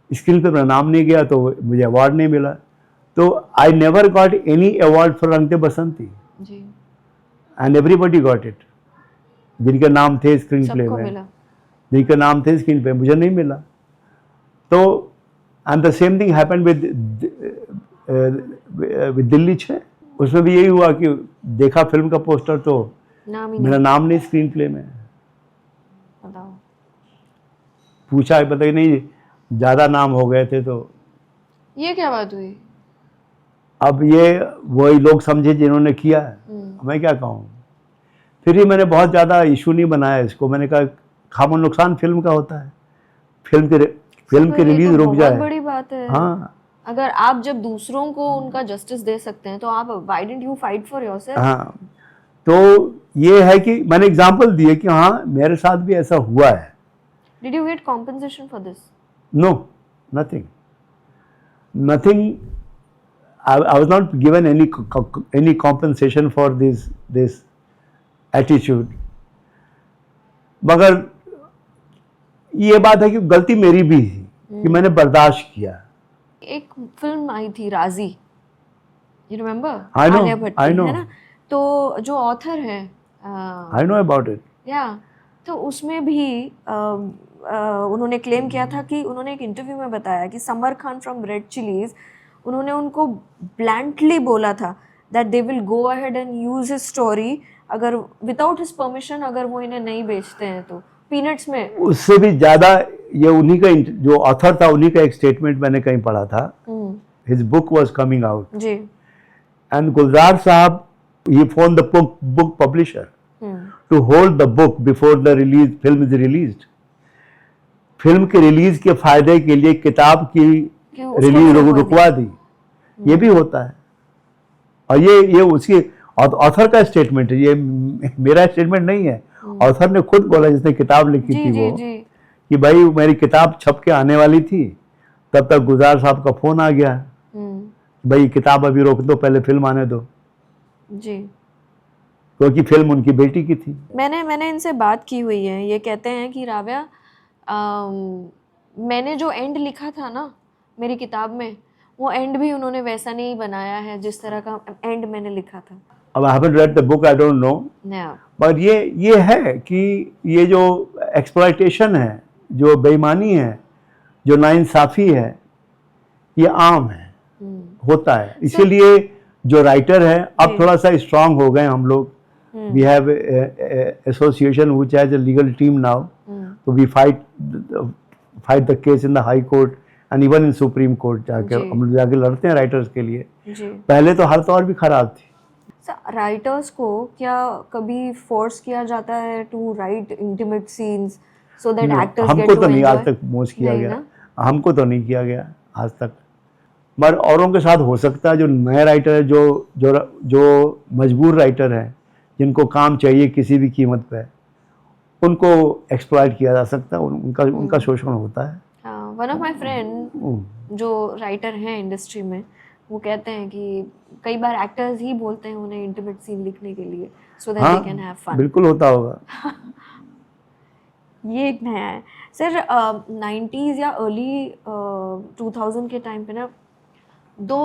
स्क्रीन पे मेरा नाम नहीं गया तो मुझे अवार्ड नहीं मिला। तो I never got any award for रंग दे बसंती, एंड एवरीबडी गॉट इट। जिनके नाम थे स्क्रीन प्ले में, जिनके नाम थे स्क्रीन पे, मुझे नहीं मिला। तो and the same thing happened with Delhi 6। उसमें भी यही हुआ कि देखा फिल्म का पोस्टर तो मेरा नाम नहीं स्क्रीन प्ले में। पूछा, पता नहीं ज़्यादा नाम हो गए थे। तो ये क्या बात हुई? अब ये वही लोग समझे जिन्होंने किया है, मैं क्या कहूँ। फिर ही मैंने बहुत ज़्यादा इशू नहीं बनाया इसको, मैंने कहा खामो नुकसान फिल्म का होता है, फिल्म की ये रिलीज तो रुक बहुत जाए। बड़ी बात है। हाँ अगर आप जब दूसरों को उनका जस्टिस दे सकते हैं तो आप why didn't you fight for yourself? हाँ, तो ये है कि मैंने एग्जांपल दिए कि हाँ मेरे साथ भी ऐसा हुआ है। Did you get compensation for this? No, nothing, I was not given any compensation for this attitude। मगर ये बात है कि गलती मेरी भी थी कि मैंने बर्दाश्त किया। एक फिल्म आई थी राजी, you remember? I know, Alia Bhatt I की, know। है ना? तो जो ऑथर है I know about it। या तो उसमें भी उन्होंने क्लेम किया था कि उन्होंने एक इंटरव्यू में बताया कि summer Khan from red chillies, उन्होंने उनको ब्लैंकली बोला था that they will go ahead and use his story अगर विदाउट हिज परमिशन, अगर वो इन्हें नहीं बेचते हैं तो पीनट्स में। उससे भी ज़्यादा ये उन्हीं का, जो ऑथर था उन्हीं का एक स्टेटमेंट मैंने कहीं पढ़ा था। His book was coming out जी, एंड गुलजार साहब he phoned the book publisher to hold the book before the film is released। Film के रिलीज के फायदे के लिए किताब की रिलीज रुकवा दी। ये भी होता है, और ये उसकी ऑथर का स्टेटमेंट है, ये मेरा स्टेटमेंट नहीं है। ऑथर ने खुद बोला, जिसने किताब लिखी थी वो, कि भाई मेरी किताब छप के आने वाली थी, तब तक गुलजार साहब का फोन आ गया, भाई किताब अभी रोक दो, पहले फिल्म आने दो जी, क्योंकि फिल्म उनकी बेटी की थी। मैंने इनसे बात की हुई है, ये कहते हैं कि राव्या मैंने जो एंड लिखा था ना मेरी किताब में, वो एंड भी उन्होंने वैसा नहीं बनाया है जिस तरह का एंड मैंने लिखा था। अब I haven't read the book, I don't know, पर ये है कि ये जो एक्सप्लॉयटेशन है, जो बेईमानी है, जो नाइंसाफी है, ये आम है, होता है। इसीलिए जो राइटर है अब थोड़ा सा स्ट्रांग हो गए हम लोग। We have association which has a legal team now, तो we fight the case in the high court and even in supreme court जाके हम लोग जाके लड़ते हैं राइटर्स के लिए। पहले तो हालत और भी खराब थी। राइटर्स को क्या कभी फोर्स किया जाता है to write intimate scenes so that actors get to enjoy? हमको तो नहीं आज तक फोर्स किया गया, हमको तो नहीं किया गया आज तक, मगर औरों के साथ हो सकता है। जो नए राइटर है, जो मजबूर राइटर हैं, जिनको काम चाहिए किसी भी कीमत पे, उनको एक्सप्लॉइट किया जा सकता है, उनका शोषण होता है। वन ऑफ माय फ्रेंड जो राइटर हैं इंडस्ट्री में, वो कहते हैं कि कई बार एक्टर्स ही बोलते हैं उन्हें इंटीमेट सीन लिखने के लिए so that they can have fun. बिल्कुल होता होगा। ये एक नया है सर। 90s या अर्ली 2000 के टाइम पे ना दो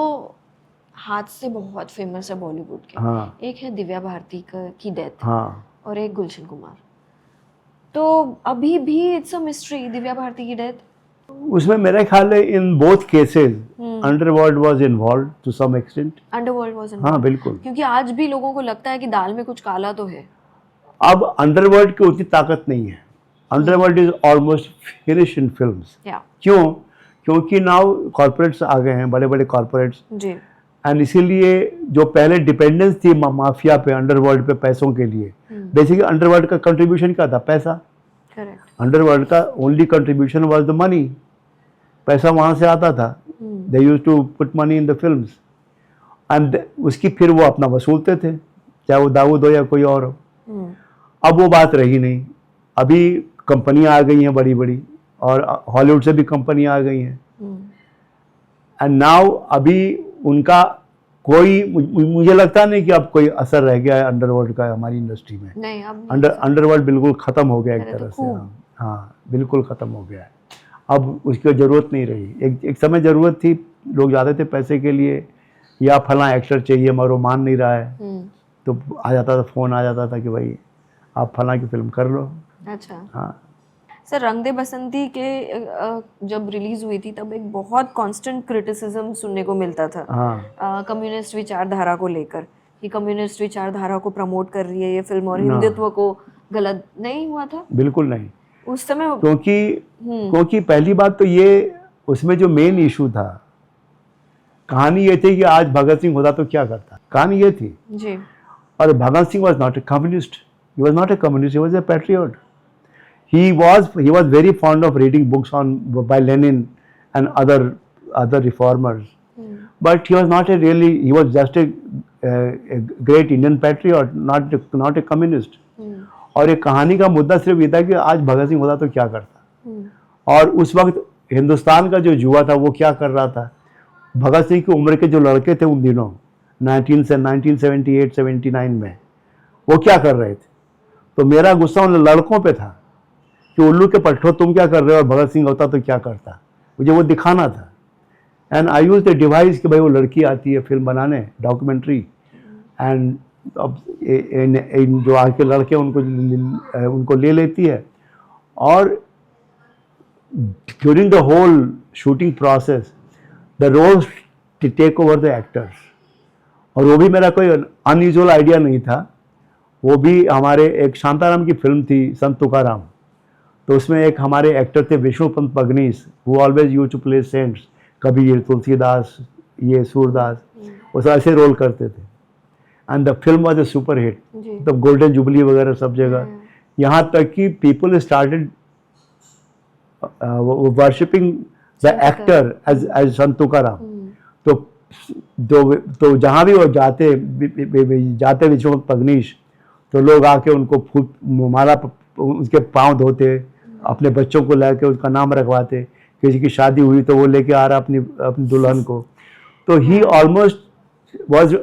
हादसे बहुत फेमस है बॉलीवुड के। हाँ। एक है दिव्या भारती की डेथ, हाँ। और एक गुलशन कुमार। तो अभी भी it's a mystery Divya Bharti की डेथ। उसमें मेरा ख्याल है in both cases underworld was involved to some extent. Underworld was involved, हाँ बिल्कुल, क्योंकि आज भी लोगों को लगता है कि दाल में कुछ काला तो है। अब अंडरवर्ल्ड की उतनी ताकत नहीं है। Underworld is almost finish in films. क्यों? क्योंकि नाउ कॉर्पोरेट्स आ गए हैं, बड़े बड़े कॉर्पोरेट्स जी, एंड इसीलिए जो पहले डिपेंडेंस थी माफिया पे, अंडरवर्ल्ड पे पैसों के लिए, बेसिकली अंडरवर्ल्ड का कंट्रीब्यूशन क्या था? पैसा। अंडरवर्ल्ड का only contribution was the money, पैसा वहां से आता था। They used to put money in the films and उसकी फिर वो अपना वसूलते थे, चाहे वो दाऊद हो या कोई और हो। अब वो बात रही नहीं। अभी कंपनियां आ गई हैं बड़ी बड़ी, और हॉलीवुड से भी कंपनियां आ गई हैं, एंड नाउ अभी उनका कोई, मुझे लगता नहीं कि अब कोई असर रह गया है अंडरवर्ल्ड का हमारी इंडस्ट्री में। नहीं, अब अंडरवर्ल्ड बिल्कुल ख़त्म हो गया एक तरह से। हाँ बिल्कुल ख़त्म हो गया है, अब उसकी ज़रूरत नहीं रही। एक समय ज़रूरत थी, लोग जाते थे पैसे के लिए, या फलां एक्टर चाहिए मगर वो मान नहीं रहा है, तो आ जाता था, फ़ोन आ जाता था कि भाई आप फलां की फिल्म कर लो। अच्छा। हाँ सर, रंग दे बसंती के जब रिलीज हुई थी तब एक बहुत कांस्टेंट क्रिटिसिज्म सुनने को मिलता था। हाँ। कम्युनिस्ट विचारधारा को लेकर कि कम्युनिस्ट विचारधारा को प्रमोट कर रही है ये फिल्म, और हिंदुत्व को गलत नहीं हुआ था? बिल्कुल नहीं उस समय, क्योंकि पहली बात तो ये, उसमें जो मेन इशू था, कहानी ये थी कि आज भगत सिंह होता तो क्या करता, कहानी ये थी जी। और Bhagat Singh was not a communist, He was not a communist, he was a patriot. He was very fond of reading books by Lenin and other reformers. But he was not he was just a great Indian patriot, not a communist. और एक कहानी का मुद्दा सिर्फ ये था कि आज भगत सिंह होता तो क्या करता, और उस वक्त हिंदुस्तान का जो युवा था वो क्या कर रहा था। भगत सिंह की उम्र के जो लड़के थे उन दिनों 1978-79 में, वो क्या कर रहे थे। तो मेरा गुस्सा उन लड़कों पे था कि उल्लू के पट्टो तुम क्या कर रहे हो, और भगत सिंह होता तो क्या करता, मुझे वो दिखाना था। And I use the device कि भाई वो लड़की आती है फिल्म बनाने, डॉक्यूमेंट्री, एंड अब जो आज के लड़के उनको ले लेती है, और during the whole shooting process the roles take over the actors. और वो भी मेरा कोई अनयूजुअल आइडिया नहीं था, वो भी हमारे एक शांताराम की फिल्म थी संत तुकाराम, तो उसमें एक हमारे एक्टर थे Vishnupant Pagnis, who always used to play saints, Kabir, Tulsidas, ये सूरदास, वो सब ऐसे रोल करते थे। And the film was a super hit, तो गोल्डन जुबली वगैरह सब जगह, यहाँ तक कि people started worshipping the actor as Sant Tukaram. तो जहाँ भी वो जाते विष्णुपंत पगनीश, तो लोग आके उनको फूल माला उसके पाँव धोते, अपने बच्चों को लेके उसका नाम रखवाते, किसी की शादी हुई तो वो लेके आ रहा अपनी दुल्हन को। तो he almost was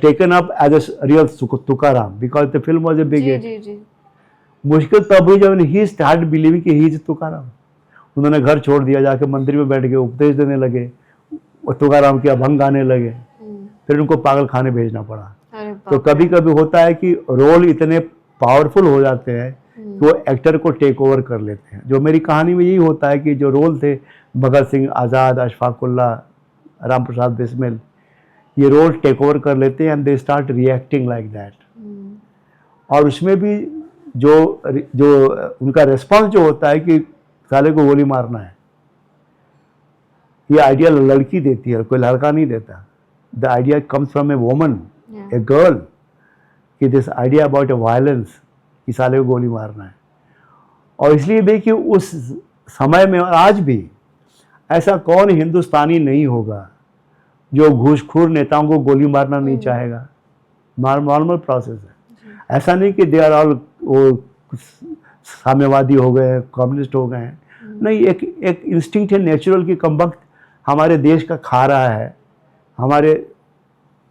taken up as a real Tukaram because the film was a big hit. मुश्किल तब हुई जब ही स्टार्ट बिलीविंग कि ही इज तुकाराम। उन्होंने घर छोड़ दिया, जाके मंदिर में बैठ के उपदेश देने लगे, वो तुकाराम के अभंग गाने लगे, फिर उनको पागल खाने भेजना पड़ा। तो कभी कभी होता है कि रोल इतने पावरफुल हो जाते हैं कि वो एक्टर को टेक ओवर कर लेते हैं। जो मेरी कहानी में यही होता है कि जो रोल थे भगत सिंह, आज़ाद, अशफाक उल्लाह, राम प्रसाद बिस्मिल, ये रोल टेक ओवर कर लेते हैं and they start reacting like that. और उसमें भी जो उनका रिस्पॉन्स जो होता है कि साले को गोली मारना है, ये आइडिया लड़की देती है, कोई लड़का नहीं देता। The idea comes from a woman, a girl, कि this idea about a violence, कि साले को गोली मारना है। और इसलिए देखिए उस समय में और आज भी ऐसा कौन हिंदुस्तानी नहीं होगा जो घूसखोर नेताओं को गोली मारना नहीं चाहेगा। नॉर्मल प्रोसेस है, ऐसा नहीं कि दे आर ऑल वो साम्यवादी हो गए, कम्युनिस्ट हो गए हैं, नहीं, एक इंस्टिंक्ट है नेचुरल की कमबख्त हमारे देश का खा रहा है, हमारे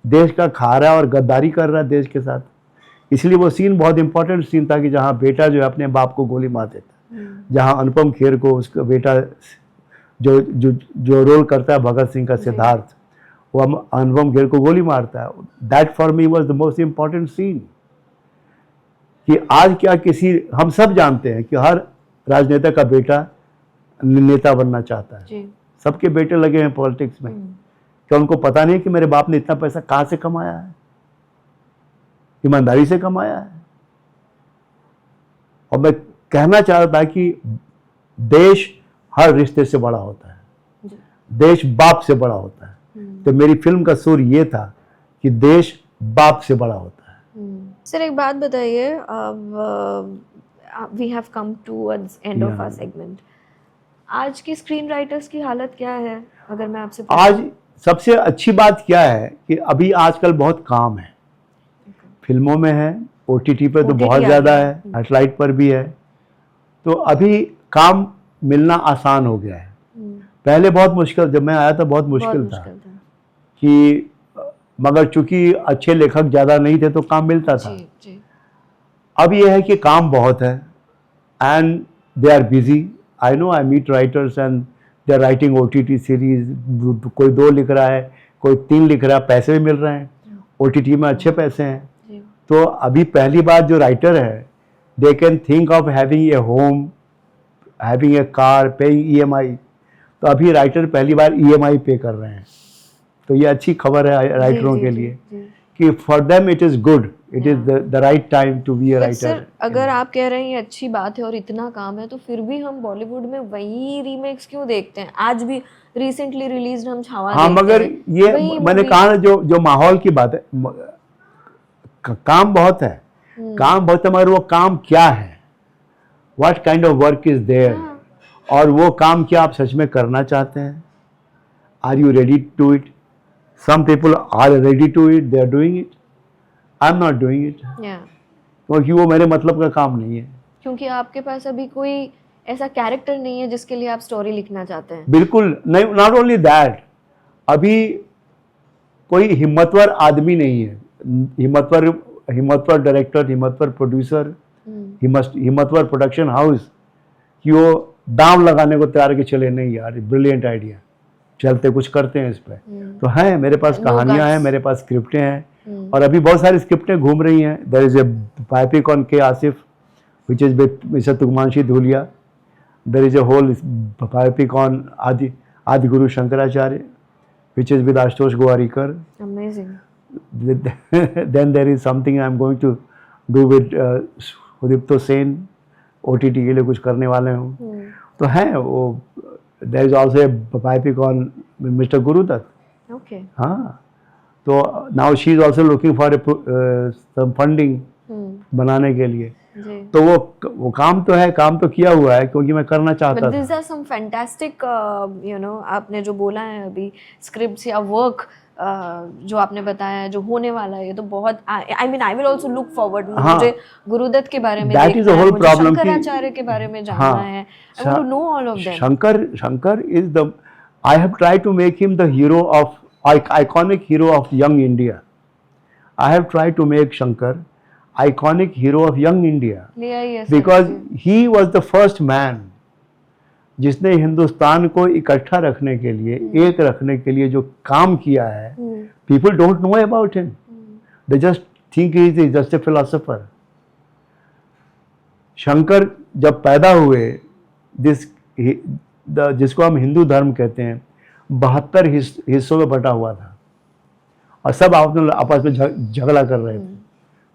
देश का खा रहा है और गद्दारी कर रहा है देश के साथ। इसलिए वो सीन बहुत इंपॉर्टेंट सीन था कि जहाँ बेटा जो है अपने बाप को गोली मार देता, जहाँ अनुपम खेर को उसका बेटा जो रोल करता है भगत सिंह का सिद्धार्थ, वो अनुपम खेर को गोली मारता है। That for me was the most important scene. कि आज क्या हम सब जानते हैं कि हर राजनेता का बेटा नेता बनना चाहता है, सबके बेटे लगे हैं पॉलिटिक्स में। क्या उनको पता नहीं कि मेरे बाप ने इतना पैसा कहाँ से कमाया है, ईमानदारी से कमाया है। और मैं कहना चाह रहा था कि देश हर रिश्ते से बड़ा होता है, देश बाप से बड़ा होता है। तो मेरी फिल्म का सुर ये था कि देश बाप से बड़ा होता है। सर एक बात बताइए, we have come towards end of our segment. आज की स्क्रीन राइटर्स की हालत क्या है, अगर मैं आपसे आज सबसे अच्छी बात क्या है कि अभी आजकल बहुत काम है, फिल्मों में है, ओटीटी पे तो बहुत ज़्यादा है, सैटेलाइट पर भी है, तो अभी काम मिलना आसान हो गया है। पहले बहुत मुश्किल, जब मैं आया था बहुत मुश्किल था कि, मगर चूंकि अच्छे लेखक ज़्यादा नहीं थे तो काम मिलता था। अब यह है कि काम बहुत है and they are busy. I know, I meet writers and they are writing OTT series, कोई 2 लिख रहा है, कोई 3 लिख रहा है, पैसे भी मिल रहे हैं, ओटीटी में अच्छे पैसे हैं। तो अभी पहली बात जो राइटर है, they can think of having a home, having a car, paying EMI. तो अभी राइटर पहली बार ईएमआई पे कर रहे हैं, तो ये अच्छी खबर है राइटरों के लिए कि for them it is good, it is the right time to be a writer. अगर आप कह रहे हैं ये अच्छी बात है और इतना काम है, तो फिर भी हम बॉलीवुड में वही रीमेक्स क्यों देखते हैं? आज भी रिसेंटली रिलीज हम छावा, हाँ, मगर ये मैंने कहा जो माहौल की बात है, काम बहुत है, काम बहुत है, मगर वो काम क्या है, what kind of work is there, और वो काम क्या आप सच में करना चाहते हैं, are you ready to it. Some people are ready to it, they are doing it, I am not doing it, क्योंकि वो मेरे मतलब का काम नहीं है. क्योंकि आपके पास अभी कोई ऐसा कैरेक्टर नहीं है जिसके लिए आप स्टोरी लिखना चाहते हैं. बिल्कुल नहीं. नॉट ओनली दैट, अभी कोई हिम्मतवर आदमी नहीं है, हिम्मतवर डायरेक्टर, हिम्मतवर प्रोड्यूसर, हिम्मतवर प्रोडक्शन हाउस कि वो दाम लगाने को तैयार के चले, नहीं यार ब्रिलियंट आइडिया, चलते कुछ करते हैं इस पे. तो है मेरे पास कहानियां हैं, मेरे पास स्क्रिप्टें हैं, और अभी बहुत सारी स्क्रिप्टें घूम रही हैं. There is a biopic on K Asif which is with mister Tigmanshu Dhulia. There is a whole biopic on Adi Guru Shankaracharya which is with Ashutosh Gowarikar. Amazing. Then there is something I'm going to do with Udipto Sen, OTT के लिए कुछ करने वाले हूँ. तो है वो. There is also a biopic on Mr. Gurudat. Okay. हाँ. तो now she is also looking for some funding बनाने के लिए. तो वो काम तो है, काम तो किया हुआ है क्योंकि मैं करना चाहता था. These are some fantastic, आपने जो बोला है अभी स्क्रिप्ट्स या वर्क जो आपने बताया है जो होने वाला है, ये तो बहुत, I mean I will also look forward. मुझे गुरुदत्त के बारे में देखना है, मुझे शंकराचार्य के बारे में जानना है. I want to know all of them. Shankar is the, I have tried to make him the hero of, iconic hero of young India. I have tried to make Shankar iconic hero of young India, because he was the first man जिसने हिंदुस्तान को इकट्ठा रखने के लिए, एक रखने के लिए जो काम किया है. People don't know about him. They just think he is just a philosopher. Shankar जब पैदा हुए, जिसको हम हिंदू धर्म कहते हैं, 72 हिस्सों में बटा हुआ था, और सब आपस में झगड़ा कर रहे थे.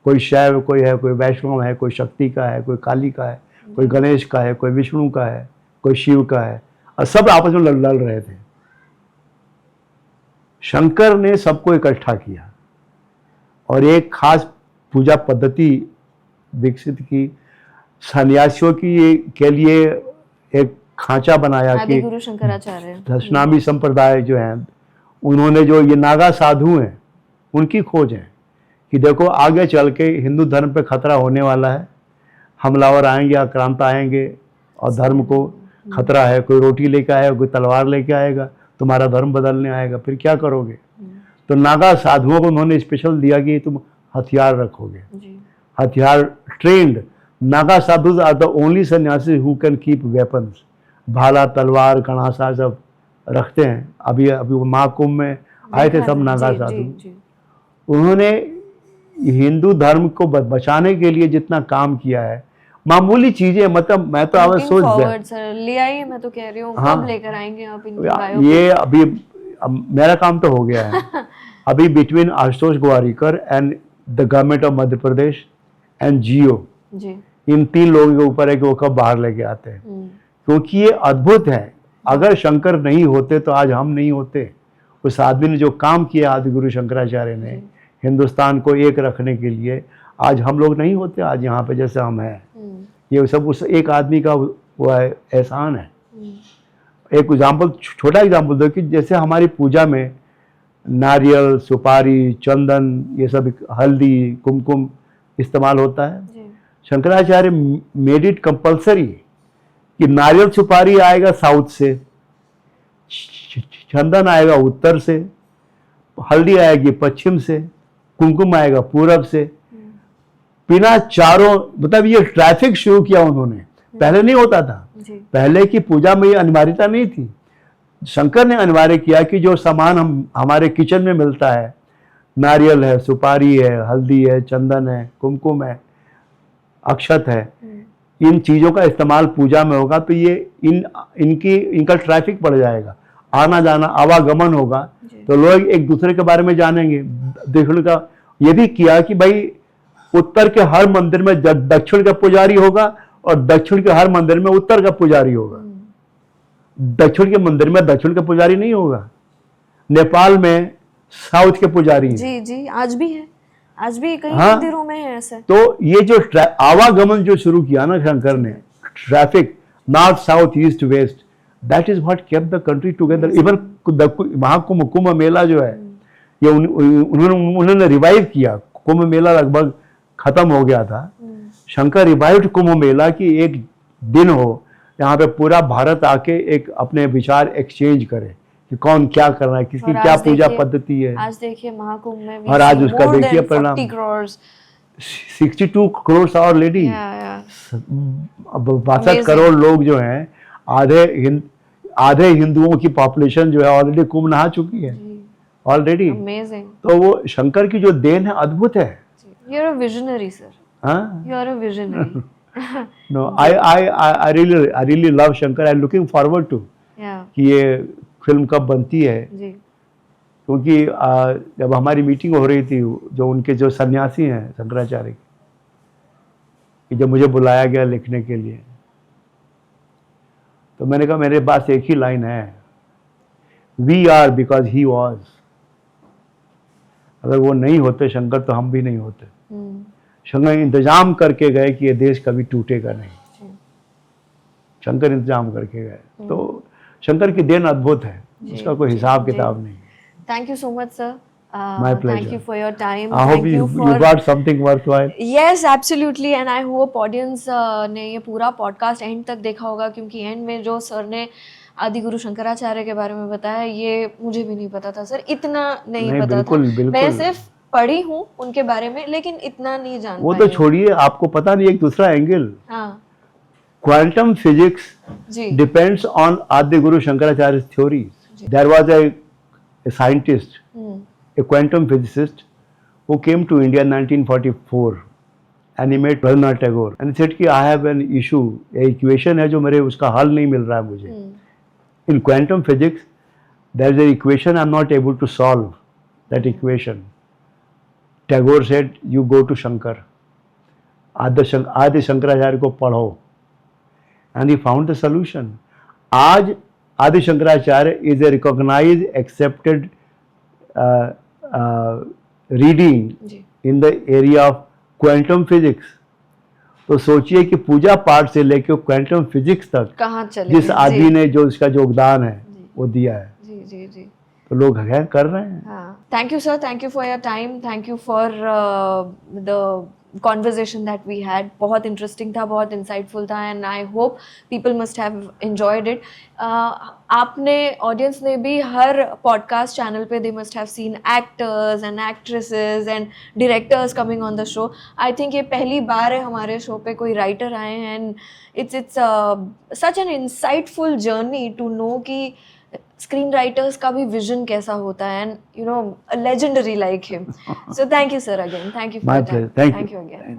कोई शैव कोई है, कोई वैष्णव है, कोई शक्ति का है, कोई काली का है, कोई गणेश का है, कोई विष्णु का है, कोई शिव का है, और सब आपस में लड़ रहे थे. शंकर ने सबको इकट्ठा किया और एक खास पूजा पद्धति विकसित की. सन्यासियों के लिए एक खांचा बनाया कि गुरु शंकराचार्य दशनामी संप्रदाय जो है, उन्होंने जो ये नागा साधु हैं उनकी खोज है कि देखो आगे चल के हिंदू धर्म पे खतरा होने वाला है, हमलावर आएंगे, आक्रांत आएंगे और धर्म को खतरा है. कोई रोटी लेके आएगा, कोई तलवार लेके आएगा, तुम्हारा धर्म बदलने आएगा, फिर क्या करोगे. तो नागा साधुओं को उन्होंने स्पेशल दिया कि तुम हथियार रखोगे, हथियार trained. Naga sadhu are the only sanyasi who can keep weapons. भाला, तलवार, कणासा सब रखते हैं. अभी वो महाकुंभ में आए थे सब नागा साधु. उन्होंने हिंदू धर्म को बचाने के लिए जितना काम किया है, मामूली चीजें, मतलब मैं तो आवाज सोच ले आइए, मैं तो कह रही हूँ कब लेकर आएंगे आप इनकी ये. अभी मेरा काम तो हो गया है. अभी between Ashutosh Gowariker and the government of Madhya Pradesh and Jio, इन 3 लोगों के ऊपर है कि वो कब बाहर लेके आते हैं, क्योंकि ये अद्भुत है. अगर शंकर नहीं होते तो आज हम नहीं होते. उस आदमी ने जो काम किया, आदि गुरु शंकराचार्य ने, हिंदुस्तान को एक रखने के लिए, आज हम लोग नहीं होते आज यहाँ पे जैसे हम हैं. ये सब उस एक आदमी का वो है, एहसान है. एक एग्जाम्पल, छोटा एग्जाम्पल दो कि जैसे हमारी पूजा में नारियल, सुपारी, चंदन, ये सब, हल्दी, कुमकुम इस्तेमाल होता है. शंकराचार्य मेड इट कंपल्सरी कि नारियल सुपारी आएगा साउथ से, चंदन आएगा उत्तर से, हल्दी आएगी पश्चिम से, कुमकुम आएगा पूरब से. बिना चारों, मतलब ये ट्रैफिक शुरू किया उन्होंने. पहले नहीं होता था. पहले की पूजा में ये अनिवार्यता नहीं थी. शंकर ने अनिवार्य किया कि जो सामान हमारे किचन में मिलता है, नारियल है, सुपारी है, हल्दी है, चंदन है, कुमकुम है, अक्षत है, इन चीज़ों का इस्तेमाल पूजा में होगा तो ये इनका ट्रैफिक बढ़ जाएगा, आना जाना, आवागमन होगा, तो लोग एक दूसरे के बारे में जानेंगे. दक्षिण का ये भी किया कि भाई उत्तर के हर मंदिर में दक्षिण का पुजारी होगा और दक्षिण के हर मंदिर में उत्तर का पुजारी होगा. दक्षिण के मंदिर में दक्षिण का पुजारी नहीं होगा. नेपाल में साउथ के पुजारी हैं. जी, आज भी है. आज भी कई हाँ। मंदिरों में है ऐसे। तो ये जो आवागमन जो शुरू किया ना शंकर ने, traffic north south east west, that is what kept the country together. Even Mahakumbh, Kumbh Mela जो है, ये उन्होंने रिवाइव किया। कुंभ मेला लगभग खत्म हो गया था, शंकर रिवाइव्ड कुंभ मेला की एक दिन हो यहाँ पे पूरा भारत आके एक अपने विचार एक्सचेंज करे कि कौन क्या कर रहा है, किसकी और क्या आज पूजा देखिए- पद्धति है। आज देखिए महाकुंभ में और आज उसका देखिए परिणाम। 40 crores 62 crore already, yeah. 62 Amazing. Crore लोग जो हैं, आधे हिंदुओं की पॉपुलेशन जो है ऑलरेडी कुंभ नहा चुकी है ऑलरेडी। Amazing. तो वो शंकर की जो देन है अद्भुत है। You're a visionary, sir. हाँ, You're a visionary. no, I really love Shankar. I'm looking forward to Yeah. कि ये फिल्म कब बनती है, जी क्योंकि जब हमारी मीटिंग हो रही थी, जो उनके जो सन्यासी हैं शंकराचार्य के, कि जब मुझे बुलाया गया लिखने के लिए, तो मैंने कहा मेरे पास एक ही लाइन है, we are because he was. अगर वो नहीं होते शंकर तो हम भी नहीं होते। शंकर इंतजाम करके गए कि ये देश कभी टूटेगा नहीं। शंकर इंतजाम करके गए, तो शंकर की देन अद्भुत है, उसका कोई हिसाब किताब नहीं। Thank you so much, sir. My pleasure. Thank you for your time. I hope Thank you for got something worthwhile. Yes, absolutely, and I hope audience ने ये पूरा पॉडकास्ट एंड तक देखा होगा, क्योंकि एंड में जो सर ने आदिगुरु शंकराचार्य के बारे में बताया, ये मुझे भी नहीं पता था सर, इतना नहीं पता बिल्कुल, था। बिल्कुल। मैं सिर्फ पढ़ी हूँ उनके बारे में, लेकिन इतना नहीं जान वो पाई तो हूँ। छोड़िए, आपको पता नहीं एक दूसरा एंगल, हाँ क्वांटम फिजिक्स जी depends on Adiguru Shankaracharya theories. There was a scientist, a quantum physicist who came to India in 1944 and he met Rabindranath Tagore and he said कि I have an issue, a equation है जो मेरे उसका हल नहीं मिल रहा है मुझे। In quantum physics there is an equation I am not able to solve that equation. Tagore said you go to Shankar, आदि शंकराचार्य को पढ़ो, and he found the solution. आज आदि Shankaracharya is a recognized, accepted reading ji in the area of quantum physics. तो सोचिए कि पूजा पाठ से लेकर क्वांटम फिजिक्स तक कहाँ चले जिस गए? आदि ने जो इसका योगदान है वो दिया है, जी जी जी तो लोग खैर कर रहे हैं। हाँ, thank you sir, thank you for your time, thank you for the conversation that we had. बहुत इंटरेस्टिंग था, बहुत इंसाइटफुल था, and I hope people must have enjoyed it. आपने, ऑडियंस ने भी हर पॉडकास्ट चैनल पे they must have seen actors and actresses and directors coming on the show. I think ये पहली बार है हमारे शो पे कोई राइटर आए हैं, and it's such an insightful journey to know कि स्क्रीन राइटर्स का भी विजन कैसा होता है, and you know, a legendary like him. So thank you sir again, thank you for My your time, pleasure. Thank thank you. You again.